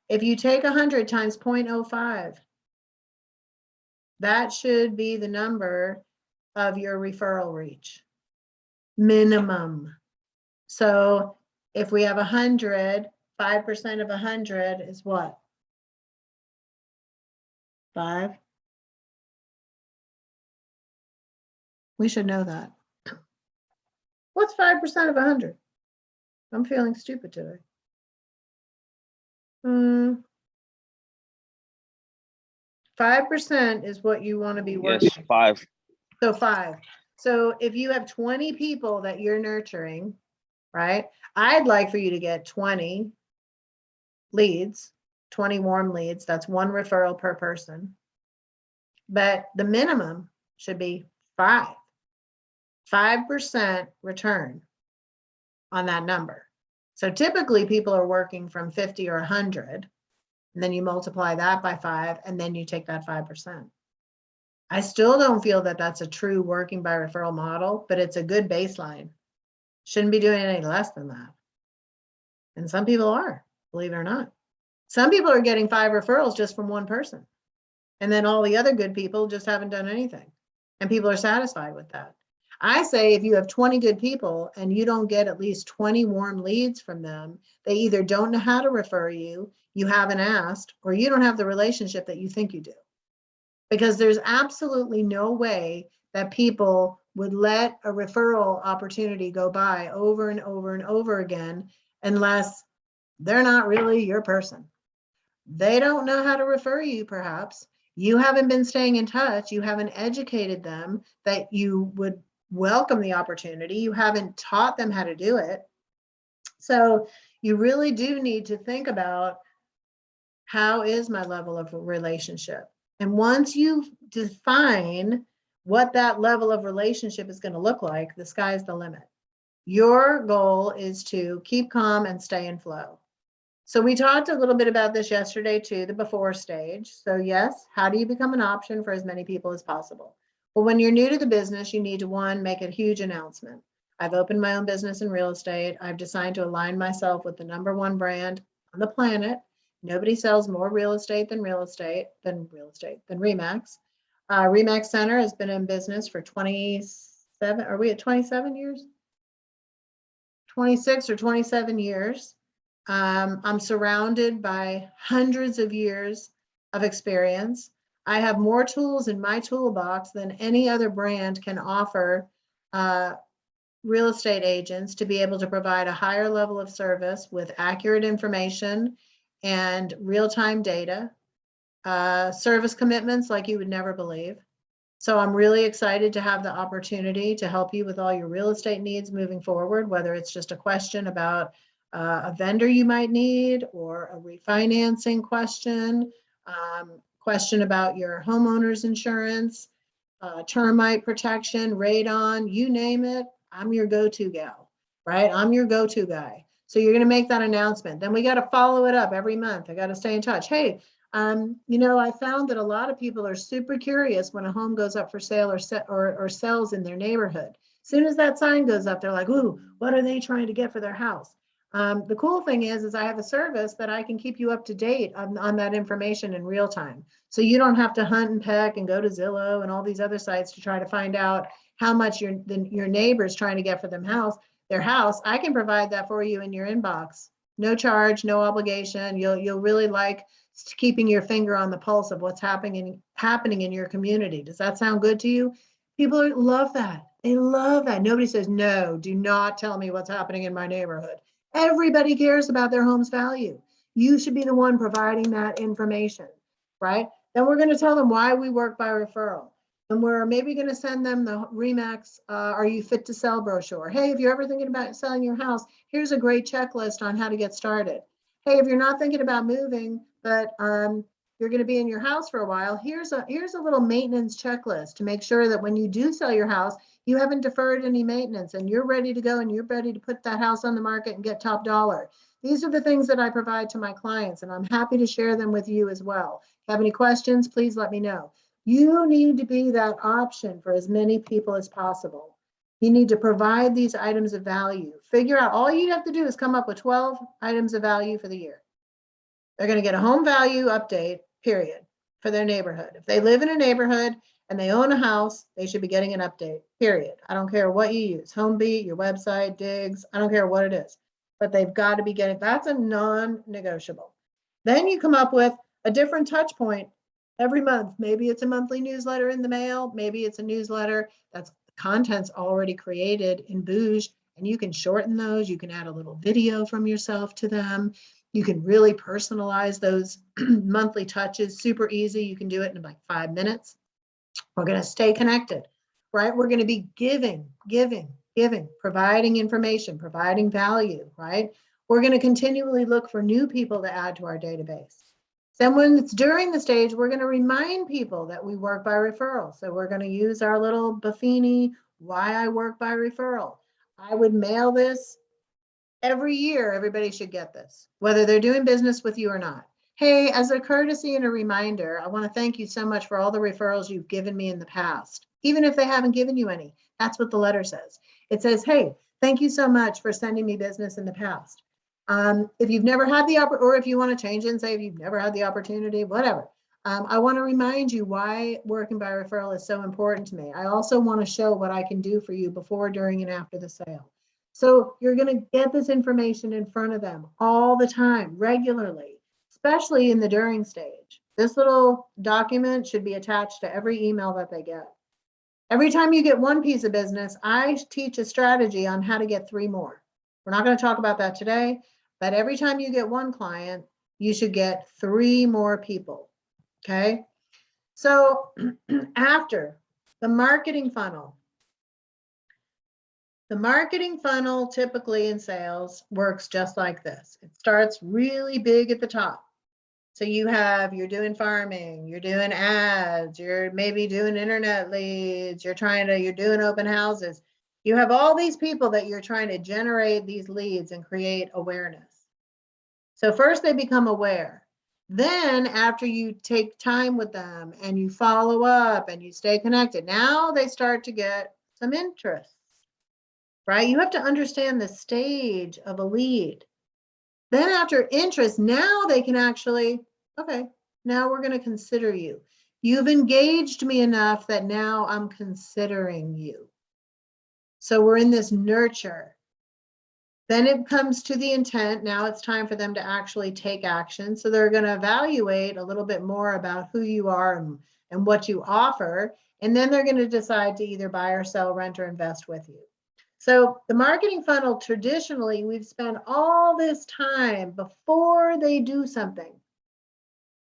If you take 100 times 0.05, that should be the number of your referral reach, minimum. So if we have 100, 5% of 100 is what? 5? We should know that. What's 5% of 100? I'm feeling stupid today. 5% is what you want to be working. Yes, 5. So 5. So if you have 20 people that you're nurturing, right? I'd like for you to get 20 leads, 20 warm leads, that's 1 referral per person. But the minimum should be 5% return on that number. So typically people are working from 50 or 100, and then you multiply that by 5, and then you take that 5%. I still don't feel that that's a true working by referral model, but it's a good baseline. Shouldn't be doing any less than that. And some people are, believe it or not. Some people are getting 5 referrals just from 1 person. And then all the other good people just haven't done anything. And people are satisfied with that. I say if you have 20 good people and you don't get at least 20 warm leads from them, they either don't know how to refer you, you haven't asked, or you don't have the relationship that you think you do. Because there's absolutely no way that people would let a referral opportunity go by over and over and over again unless they're not really your person. They don't know how to refer you, perhaps. You haven't been staying in touch. You haven't educated them that you would welcome the opportunity. You haven't taught them how to do it. So you really do need to think about, how is my level of relationship? And once you define what that level of relationship is going to look like, the sky's the limit. Your goal is to keep calm and stay in flow. So we talked a little bit about this yesterday too, the before stage. So yes, how do you become an option for as many people as possible? Well, when you're new to the business, you need to, 1, make a huge announcement. I've opened my own business in real estate. I've decided to align myself with the #1 brand on the planet. Nobody sells more real estate than RE/MAX. RE/MAX Center has been in business for 27, are we at 27 years? 26 or 27 years. I'm surrounded by hundreds of years of experience. I have more tools in my toolbox than any other brand can offer real estate agents to be able to provide a higher level of service with accurate information and real-time data, service commitments like you would never believe. So I'm really excited to have the opportunity to help you with all your real estate needs moving forward, whether it's just a question about a vendor you might need, or a refinancing question, question about your homeowner's insurance, termite protection, radon, you name it, I'm your go-to gal, right? I'm your go-to guy. So you're going to make that announcement. Then we got to follow it up every month. I got to stay in touch. Hey, I found that a lot of people are super curious when a home goes up for sale or sells in their neighborhood. As soon as that sign goes up, they're like, ooh, what are they trying to get for their house? The cool thing is I have a service that I can keep you up to date on that information in real time. So you don't have to hunt and peck and go to Zillow and all these other sites to try to find out how much your neighbor's trying to get for their house. I can provide that for you in your inbox. No charge, no obligation. You'll really like keeping your finger on the pulse of what's happening in your community. Does that sound good to you? People love that. They love that. Nobody says, no, do not tell me what's happening in my neighborhood. Everybody cares about their home's value. You should be the one providing that information, right? Then we're going to tell them why we work by referral. And we're maybe going to send them the RE/MAX Are You Fit to Sell brochure. Hey, if you're ever thinking about selling your house, here's a great checklist on how to get started. Hey, if you're not thinking about moving, but you're going to be in your house for a while, here's a little maintenance checklist to make sure that when you do sell your house, you haven't deferred any maintenance and you're ready to go and you're ready to put that house on the market and get top dollar. These are the things that I provide to my clients, and I'm happy to share them with you as well. If you have any questions, please let me know. You need to be that option for as many people as possible. You need to provide these items of value. Figure out, all you have to do is come up with 12 items of value for the year. They're going to get a home value update, period, for their neighborhood. If they live in a neighborhood and they own a house, they should be getting an update, period. I don't care what you use, HomeBeat, your website, Diggs, I don't care what it is, but they've got to be getting, that's a non-negotiable. Then you come up with a different touch point every month. Maybe it's a monthly newsletter in the mail. Maybe it's a newsletter that's content's already created in Boosh, and you can shorten those. You can add a little video from yourself to them. You can really personalize those monthly touches, super easy. You can do it in like 5 minutes. We're going to stay connected, right? We're going to be giving, providing information, providing value, right? We're going to continually look for new people to add to our database. Then when it's during the stage, we're going to remind people that we work by referral. So we're going to use our little Buffini, why I work by referral. I would mail this every year. Everybody should get this, whether they're doing business with you or not. Hey, as a courtesy and a reminder, I want to thank you so much for all the referrals you've given me in the past, even if they haven't given you any. That's what the letter says. It says, hey, thank you so much for sending me business in the past. If you've never had the or if you want to change it and say if you've never had the opportunity, whatever. I want to remind you why working by referral is so important to me. I also want to show what I can do for you before, during, and after the sale. So you're going to get this information in front of them all the time, regularly, especially in the during stage. This little document should be attached to every email that they get. Every time you get one piece of business, I teach a strategy on how to get 3 more. We're not going to talk about that today, but every time you get one client, you should get 3 more people. Okay. So after the marketing funnel typically in sales works just like this. It starts really big at the top. So you're doing farming, you're doing ads, you're maybe doing internet leads, you're doing open houses. You have all these people that you're trying to generate these leads and create awareness. So first they become aware. Then after you take time with them and you follow up and you stay connected, now they start to get some interest, right? You have to understand the stage of a lead. Then after interest, now they can actually, okay, now we're going to consider you. You've engaged me enough that now I'm considering you. So we're in this nurture. Then it comes to the intent. Now it's time for them to actually take action. So they're going to evaluate a little bit more about who you are and what you offer. And then they're going to decide to either buy or sell, rent, or invest with you. So the marketing funnel, traditionally, we've spent all this time before they do something.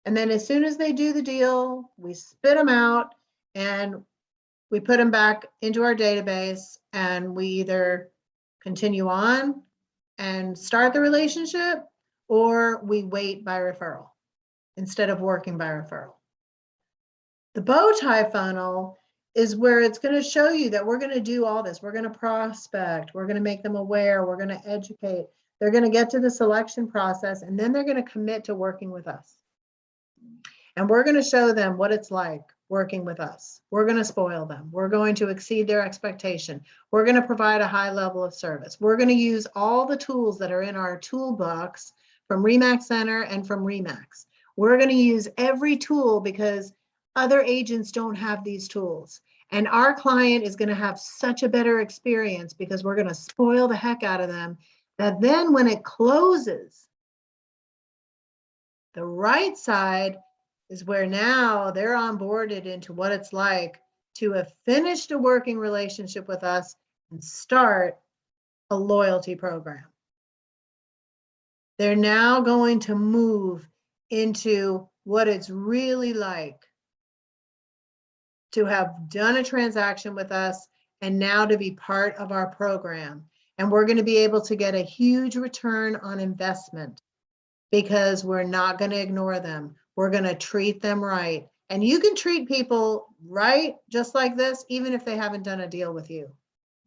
And then as soon as they do the deal, we spit them out and we put them back into our database, and we either continue on and start the relationship, or we wait by referral instead of working by referral. The bow tie funnel is where it's going to show you that we're going to do all this. We're going to prospect, we're going to make them aware, we're going to educate. They're going to get to the selection process, and then they're going to commit to working with us. And we're going to show them what it's like working with us. We're going to spoil them. We're going to exceed their expectation. We're going to provide a high level of service. We're going to use all the tools that are in our toolbox from RE/MAX Center and from RE/MAX. We're going to use every tool because other agents don't have these tools. And our client is going to have such a better experience because we're going to spoil the heck out of them, that then when it closes, the right side is where now they're onboarded into what it's like to have finished a working relationship with us and start a loyalty program. They're now going to move into what it's really like to have done a transaction with us and now to be part of our program. And we're going to be able to get a huge return on investment because we're not going to ignore them. We're going to treat them right. And you can treat people right just like this, even if they haven't done a deal with you.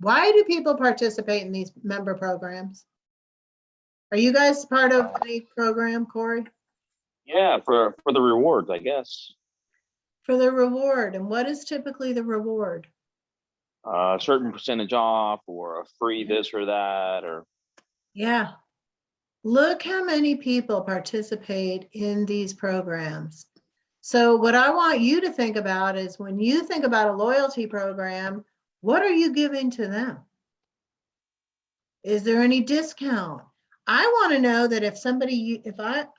Why do people participate in these member programs? Are you guys part of any program, Corey? Yeah, for the rewards, I guess. For the reward. And what is typically the reward? A certain percentage off, or a free this or that, or Yeah. Look how many people participate in these programs. So what I want you to think about is when you think about a loyalty program, what are you giving to them? Is there any discount? I want to know that if somebody,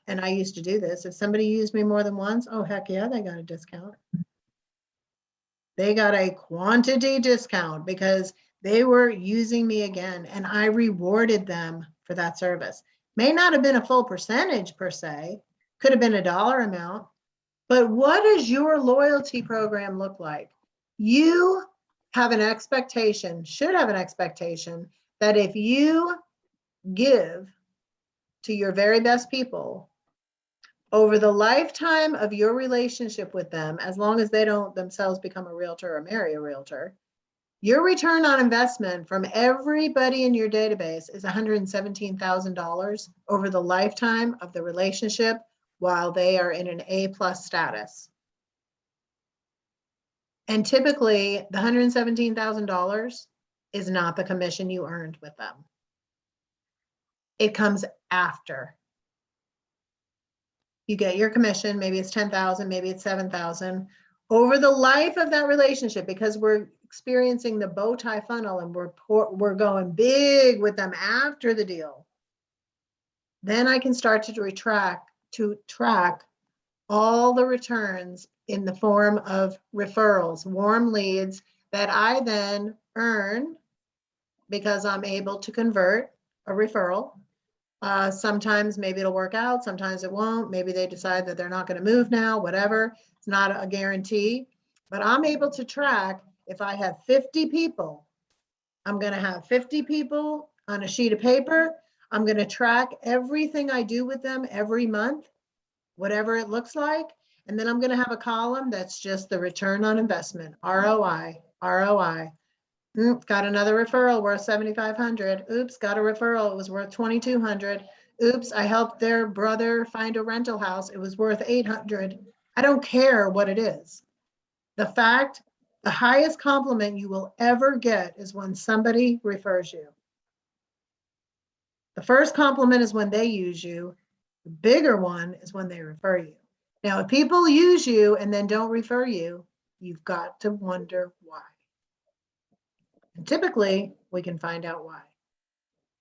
and I used to do this, if somebody used me more than once, oh, heck yeah, they got a discount. They got a quantity discount because they were using me again, and I rewarded them for that service. May not have been a full percentage per se, could have been a dollar amount, but what does your loyalty program look like? You have an expectation, should have an expectation, that if you give to your very best people over the lifetime of your relationship with them, as long as they don't themselves become a realtor or marry a realtor, your return on investment from everybody in your database is $117,000 over the lifetime of the relationship while they are in an A+ status. And typically the $117,000 is not the commission you earned with them. It comes after. You get your commission, maybe it's 10,000, maybe it's 7,000. Over the life of that relationship, because we're experiencing the bow tie funnel and we're going big with them after the deal, then I can start to track all the returns in the form of referrals, warm leads that I then earn because I'm able to convert a referral. Sometimes maybe it'll work out, sometimes it won't. Maybe they decide that they're not going to move now, whatever. It's not a guarantee, but I'm able to track. If I have 50 people, I'm going to have 50 people on a sheet of paper. I'm going to track everything I do with them every month, whatever it looks like. And then I'm going to have a column that's just the return on investment, ROI, ROI. Got another referral worth 7,500. Oops, got a referral. It was worth 2,200. Oops, I helped their brother find a rental house. It was worth 800. I don't care what it is. The highest compliment you will ever get is when somebody refers you. The first compliment is when they use you. The bigger one is when they refer you. Now, if people use you and then don't refer you, you've got to wonder why. And typically, we can find out why.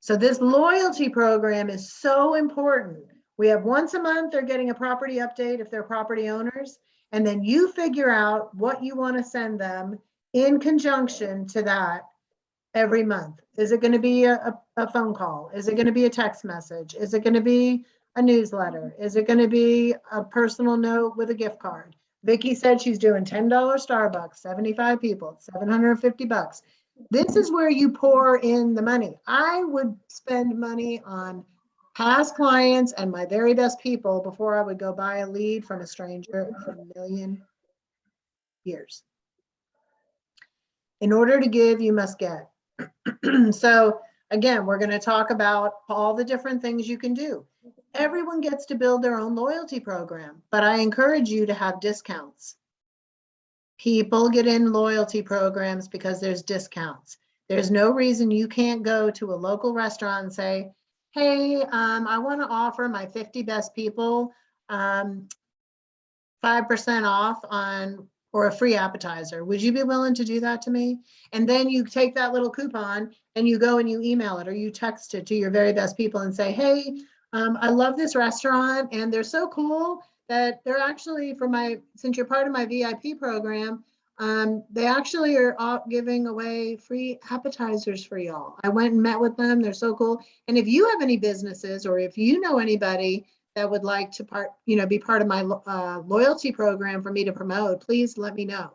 So this loyalty program is so important. We have once a month, they're getting a property update if they're property owners, and then you figure out what you want to send them in conjunction to that every month. Is it going to be a phone call? Is it going to be a text message? Is it going to be a newsletter? Is it going to be a personal note with a gift card? Vicki said she's doing $10 Starbucks, 75 people, $750. This is where you pour in the money. I would spend money on past clients and my very best people before I would go buy a lead from a stranger for a million years. In order to give, you must get. So again, we're going to talk about all the different things you can do. Everyone gets to build their own loyalty program, but I encourage you to have discounts. People get in loyalty programs because there's discounts. There's no reason you can't go to a local restaurant and say, hey, I want to offer my 50 best people 5% off on, or a free appetizer. Would you be willing to do that to me? And then you take that little coupon and you go and you email it or you text it to your very best people and say, hey, I love this restaurant and they're so cool that they're actually, since you're part of my VIP program, they actually are be away free appetizers for y'all. I went and met with them. They're so cool. And if you have any businesses or if you know anybody that would like to be part of my loyalty program for me to promote, please let me know.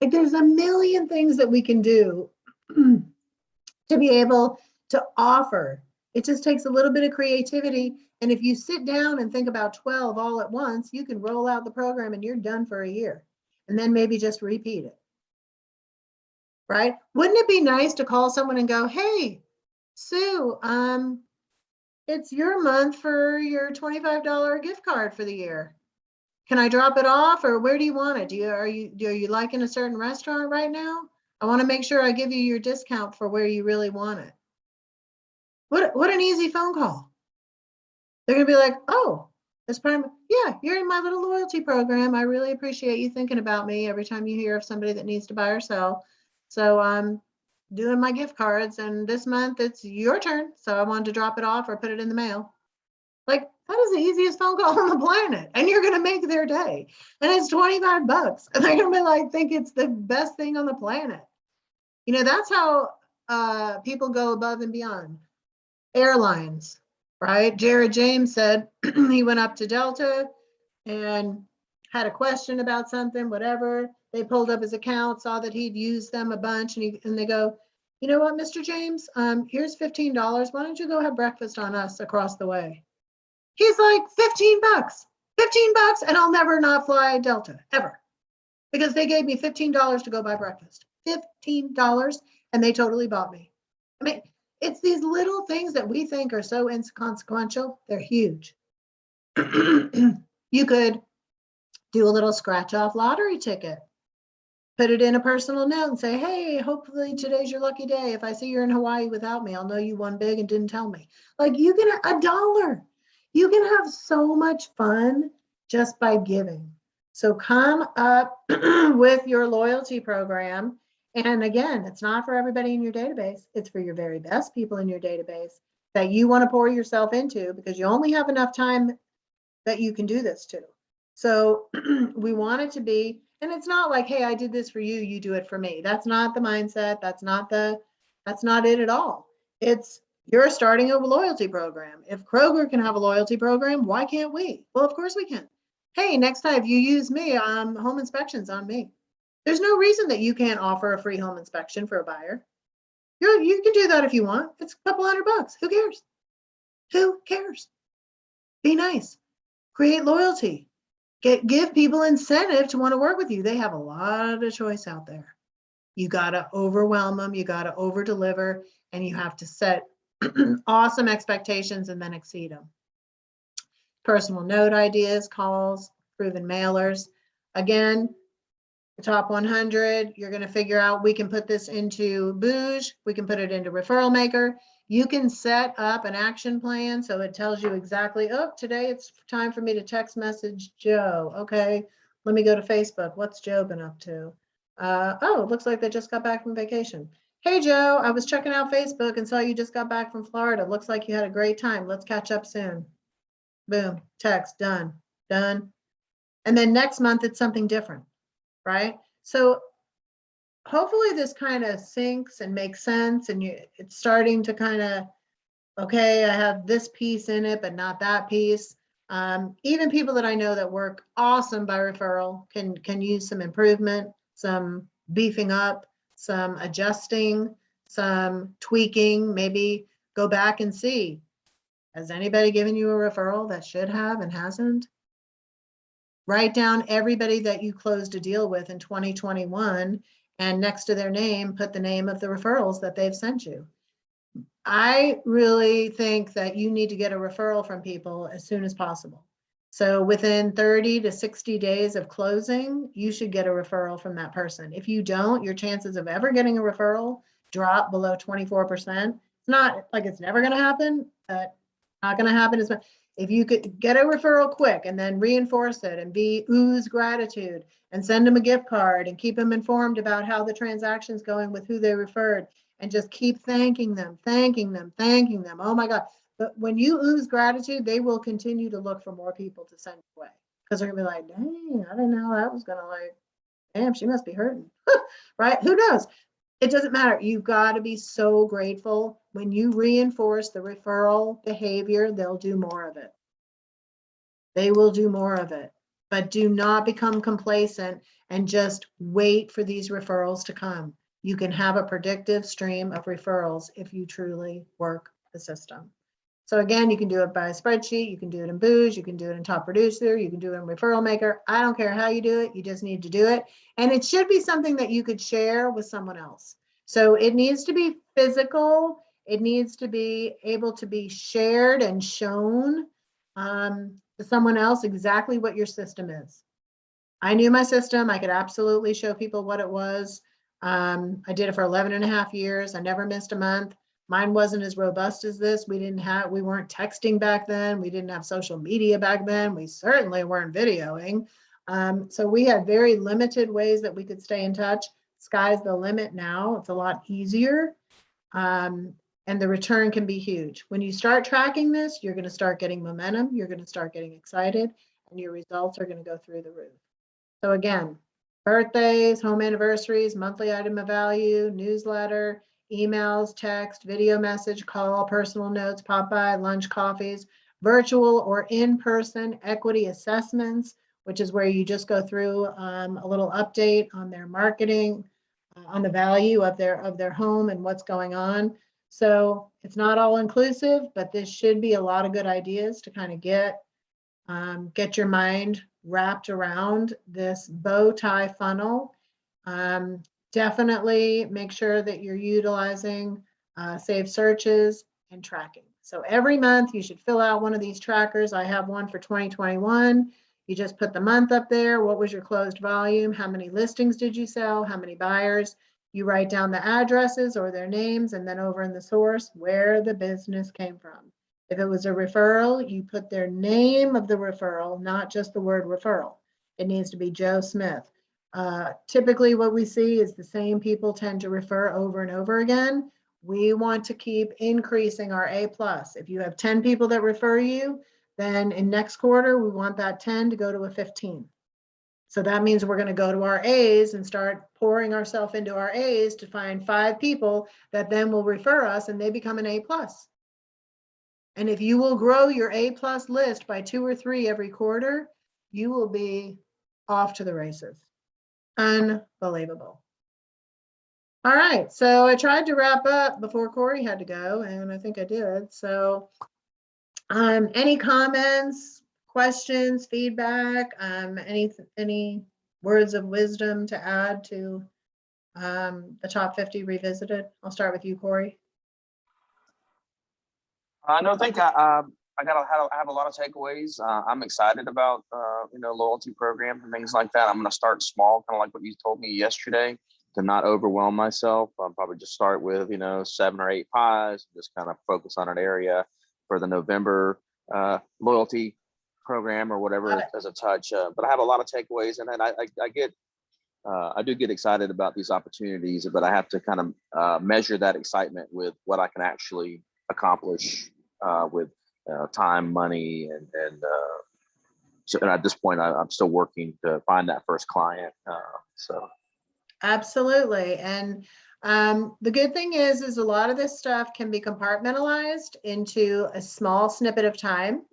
Like there's a million things that we can do to be able to offer. It just takes a little bit of creativity. And if you sit down and think about 12 all at once, you can roll out the program and you're done for a year. And then maybe just repeat it. Right? Wouldn't it be nice to call someone and go, hey, Sue, it's your month for your $25 gift card for the year. Can I drop it off or where do you want it? Are you liking a certain restaurant right now? I want to make sure I give you your discount for where you really want it. What an easy phone call. They're going to be like, oh, that's part of, yeah, you're in my little loyalty program. I really appreciate you thinking about me every time you hear of somebody that needs to buy or sell. So I'm doing my gift cards and this month it's your turn. So I wanted to drop it off or put it in the mail. Like that is the easiest phone call on the planet and you're going to make their day. And it's $25 and they're going to be like, think it's the best thing on the planet. You know, that's how people go above and beyond. Airlines, right? Jared James said he went up to Delta and had a question about something, whatever. They pulled up his account, saw that he'd used them a bunch, and they go, you know what, Mr. James, here's $15. Why don't you go have breakfast on us across the way? He's like, $15, $15, and I'll never not fly Delta ever because they gave me $15 to go buy breakfast. $15, and they totally bought me. I mean, it's these little things that we think are so inconsequential. They're huge. You could do a little scratch off lottery ticket, put it in a personal note and say, hey, hopefully today's your lucky day. If I see you're in Hawaii without me, I'll know you won big and didn't tell me. Like, you can, $1. You can have so much fun just by giving. So come up with your loyalty program. And again, it's not for everybody in your database. It's for your very best people in your database that you want to pour yourself into, because you only have enough time that you can do this to. So we want it to be, and it's not like, hey, I did this for you, you do it for me. That's not the mindset. That's not it at all. It's, you're starting a loyalty program. If Kroger can have a loyalty program, why can't we? Well, of course we can. Hey, next time you use me, home inspections on me. There's no reason that you can't offer a free home inspection for a buyer. You can do that if you want. It's a couple $100. Who cares? Who cares? Be nice. Create loyalty. Give people incentive to want to work with you. They have a lot of choice out there. You got to overwhelm them. You got to over deliver, and you have to set awesome expectations and then exceed them. Personal note ideas, calls, proven mailers. Again, the top 100, you're going to figure out, we can put this into Booge. We can put it into Referral Maker. You can set up an action plan so it tells you exactly, oh, today it's time for me to text message Joe. Okay, let me go to Facebook. What's Joe been up to? Oh, it looks like they just got back from vacation. Hey, Joe, I was checking out Facebook and saw you just got back from Florida. Looks like you had a great time. Let's catch up soon. Boom, text, done. And then next month, it's something different, right? So hopefully this kind of syncs and makes sense, and it's starting to kind of, okay, I have this piece in it, but not that piece. Even people that I know that work awesome by referral can use some improvement, some beefing up, some adjusting, some tweaking, maybe go back and see, has anybody given you a referral that should have and hasn't? Write down everybody that you closed a deal with in 2021, and next to their name, put the name of the referrals that they've sent you. I really think that you need to get a referral from people as soon as possible. So within 30 to 60 days of closing, you should get a referral from that person. If you don't, your chances of ever getting a referral drop below 24%. It's not like it's never going to happen, but not going to happen as much. If you could get a referral quick and then reinforce it and ooze gratitude and send them a gift card and keep them informed about how the transaction's going with who they referred, and just keep thanking them. Oh my God. But when you ooze gratitude, they will continue to look for more people to send away, because they're gonna be like, dang, I didn't know that was gonna, like, damn, she must be hurting. Right? Who knows? It doesn't matter. You've got to be so grateful. When you reinforce the referral behavior, they'll do more of it. They will do more of it. But do not become complacent and just wait for these referrals to come. You can have a predictive stream of referrals if you truly work the system. So again, you can do it by a spreadsheet, you can do it in Booge, you can do it in Top Producer, you can do it in Referral Maker. I don't care how you do it, you just need to do it. And it should be something that you could share with someone else. So it needs to be physical, it needs to be able to be shared and shown to someone else exactly what your system is. I knew my system, I could absolutely show people what it was. I did it for 11 and a half years. I never missed a month. Mine wasn't as robust as this. We weren't texting back then. We didn't have social media back then. We certainly weren't videoing. So we had very limited ways that we could stay in touch. Sky's the limit now. It's a lot easier. And the return can be huge. When you start tracking this, you're going to start getting momentum. You're going to start getting excited, and your results are going to go through the roof. So again, birthdays, home anniversaries, monthly item of value, newsletter, emails, text, video message, call, personal notes, pop-by, lunch, coffees, virtual or in-person equity assessments, which is where you just go through a little update on their marketing, on the value of their home and what's going on. So it's not all inclusive, but this should be a lot of good ideas to kind of get your mind wrapped around this bow tie funnel. Definitely make sure that you're utilizing saved searches and tracking. So every month you should fill out one of these trackers. I have one for 2021. You just put the month up there. What was your closed volume? How many listings did you sell? How many buyers? You write down the addresses or their names, and then over in the source, where the business came from. If it was a referral, you put their name of the referral, not just the word referral. It needs to be Joe Smith. Typically what we see is the same people tend to refer over and over again. We want to keep increasing our A+. If you have 10 people that refer you, then in next quarter, we want that 10 to go to a 15. So that means we're going to go to our A's and start pouring ourselves into our A's to find 5 people that then will refer us and they become an A+. And if you will grow your A+ list by 2 or 3 every quarter, you will be off to the races. Unbelievable. All right, so I tried to wrap up before Corey had to go, and I think I did. So any comments, questions, feedback, any words of wisdom to add to the top 50 revisited? I'll start with you, Corey. No, I think I have a lot of takeaways. I'm excited about loyalty programs and things like that. I'm going to start small, kind of like what you told me yesterday, to not overwhelm myself. I'll probably just start with 7 or 8 pies, just kind of focus on an area for the November loyalty program or whatever as a touch. But I have a lot of takeaways, and then I do get excited about these opportunities, but I have to kind of measure that excitement with what I can actually accomplish with time, money, and so at this point, I'm still working to find that first client. So absolutely, and the good thing is a lot of this stuff can be compartmentalized into a small snippet of time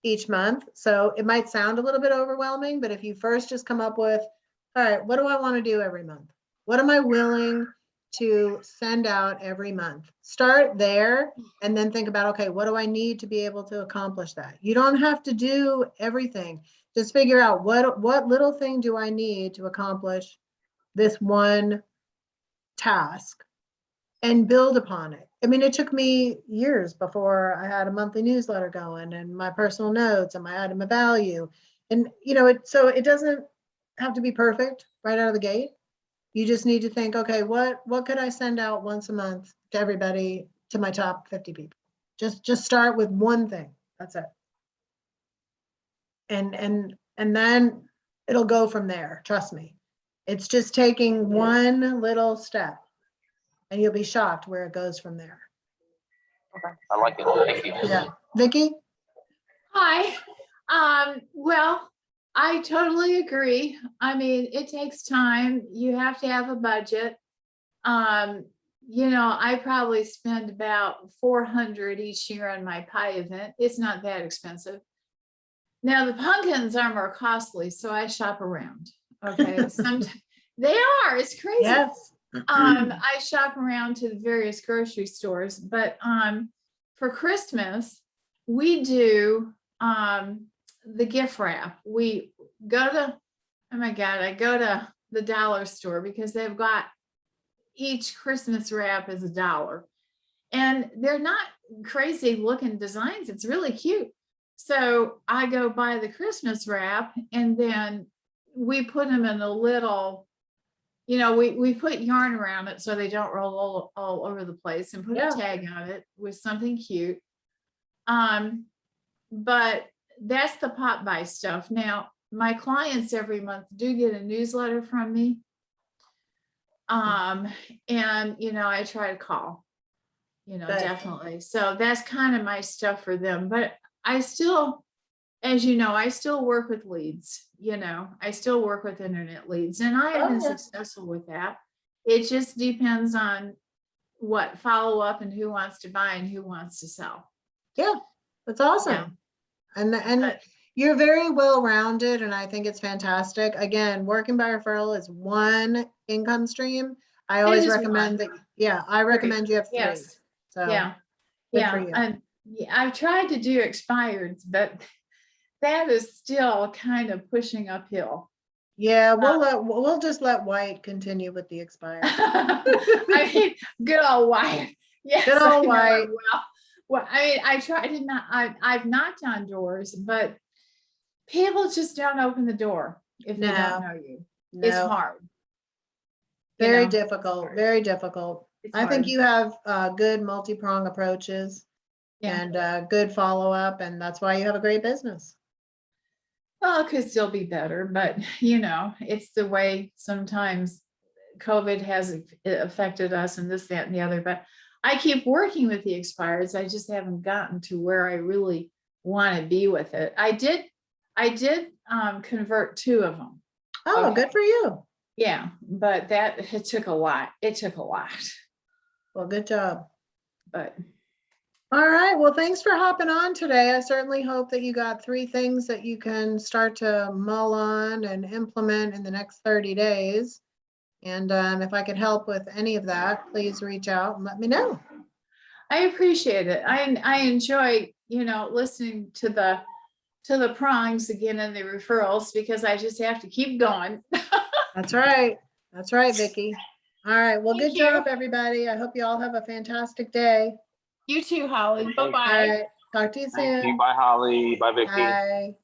each month. So it might sound a little bit overwhelming, but if you first just come up with, all right, what do I want to do every month? What am I willing to send out every month? Start there and then think about, okay, what do I need to be able to accomplish that? You don't have to do everything. Just figure out what little thing do I need to accomplish this one task and build upon it. I mean, it took me years before I had a monthly newsletter going and my personal notes and my item of value. And so it doesn't have to be perfect right out of the gate. You just need to think, okay, what could I send out once a month to everybody, to my top 50 people? Just start with one thing. That's it. And then it'll go from there. Trust me. It's just taking one little step, and you'll be shocked where it goes from there. okay, I like it. Thank you. Yeah, Vicki. Hi. Well, I totally agree. I mean, it takes time. You have to have a budget. I probably spend about $400 each year on my pie event. It's not that expensive. Now the pumpkins are more costly, so I shop around. Okay, sometimes they are. It's crazy. Yes. I shop around to the various grocery stores, but for Christmas we do the gift wrap. We go to, oh my God, I go to the dollar store because they've got each Christmas wrap is $1. And they're not crazy looking designs. It's really cute. So I go buy the Christmas wrap and then we put them in a little, we put yarn around it so they don't roll all over the place, and put a tag on it with something cute. But that's the pop buy stuff. Now, my clients every month do get a newsletter from me. And, I try to call, definitely. So that's kind of my stuff for them. But I still, as you know, I still work with leads, I still work with internet leads, and I have been successful with that. It just depends on what follow up and who wants to buy and who wants to sell. Yeah, that's awesome. Yeah. And you're very well rounded, and I think it's fantastic. Again, working by referral is one income stream. I always recommend that. Yeah, I recommend you have 3. Yes. So, Yeah, good for yeah, you. and yeah, I've tried to do expireds, but that is still kind of pushing uphill. Yeah, we'll just let White continue with the expired. I mean, good old Wyatt. Yes, Good I old know Wyatt. her well. Well, I mean, I tried to not, I've knocked on doors, but people just don't open the door if they don't No, know you. It's no, hard. You very know, it's difficult, hard. very difficult. It's I think hard. you have good multi-prong approaches Yeah. and good follow-up, and that's why you have a great business. Well, it could still be better, but it's the way sometimes COVID has affected us and this, that, and the other. But I keep working with the expireds. I just haven't gotten to where I really want to be with it. I did convert 2 of them. Oh, Okay. good for you. Yeah, but it took a lot. It took a lot. Well, good job. But All right. Well, thanks for hopping on today. I certainly hope that you got 3 things that you can start to mull on and implement in the next 30 days. And if I could help with any of that, please reach out and let me know. I appreciate it. I enjoy, listening to the prongs again and the referrals because I just have to keep going. That's right. That's right, Vicki. All right. Well, Thank good you. job, everybody. I hope you all have a fantastic day. You too, Holly. Thank you. Bye-bye. All right. Talk to you Thank you. soon. Bye, Holly. Bye, Vicky. Bye.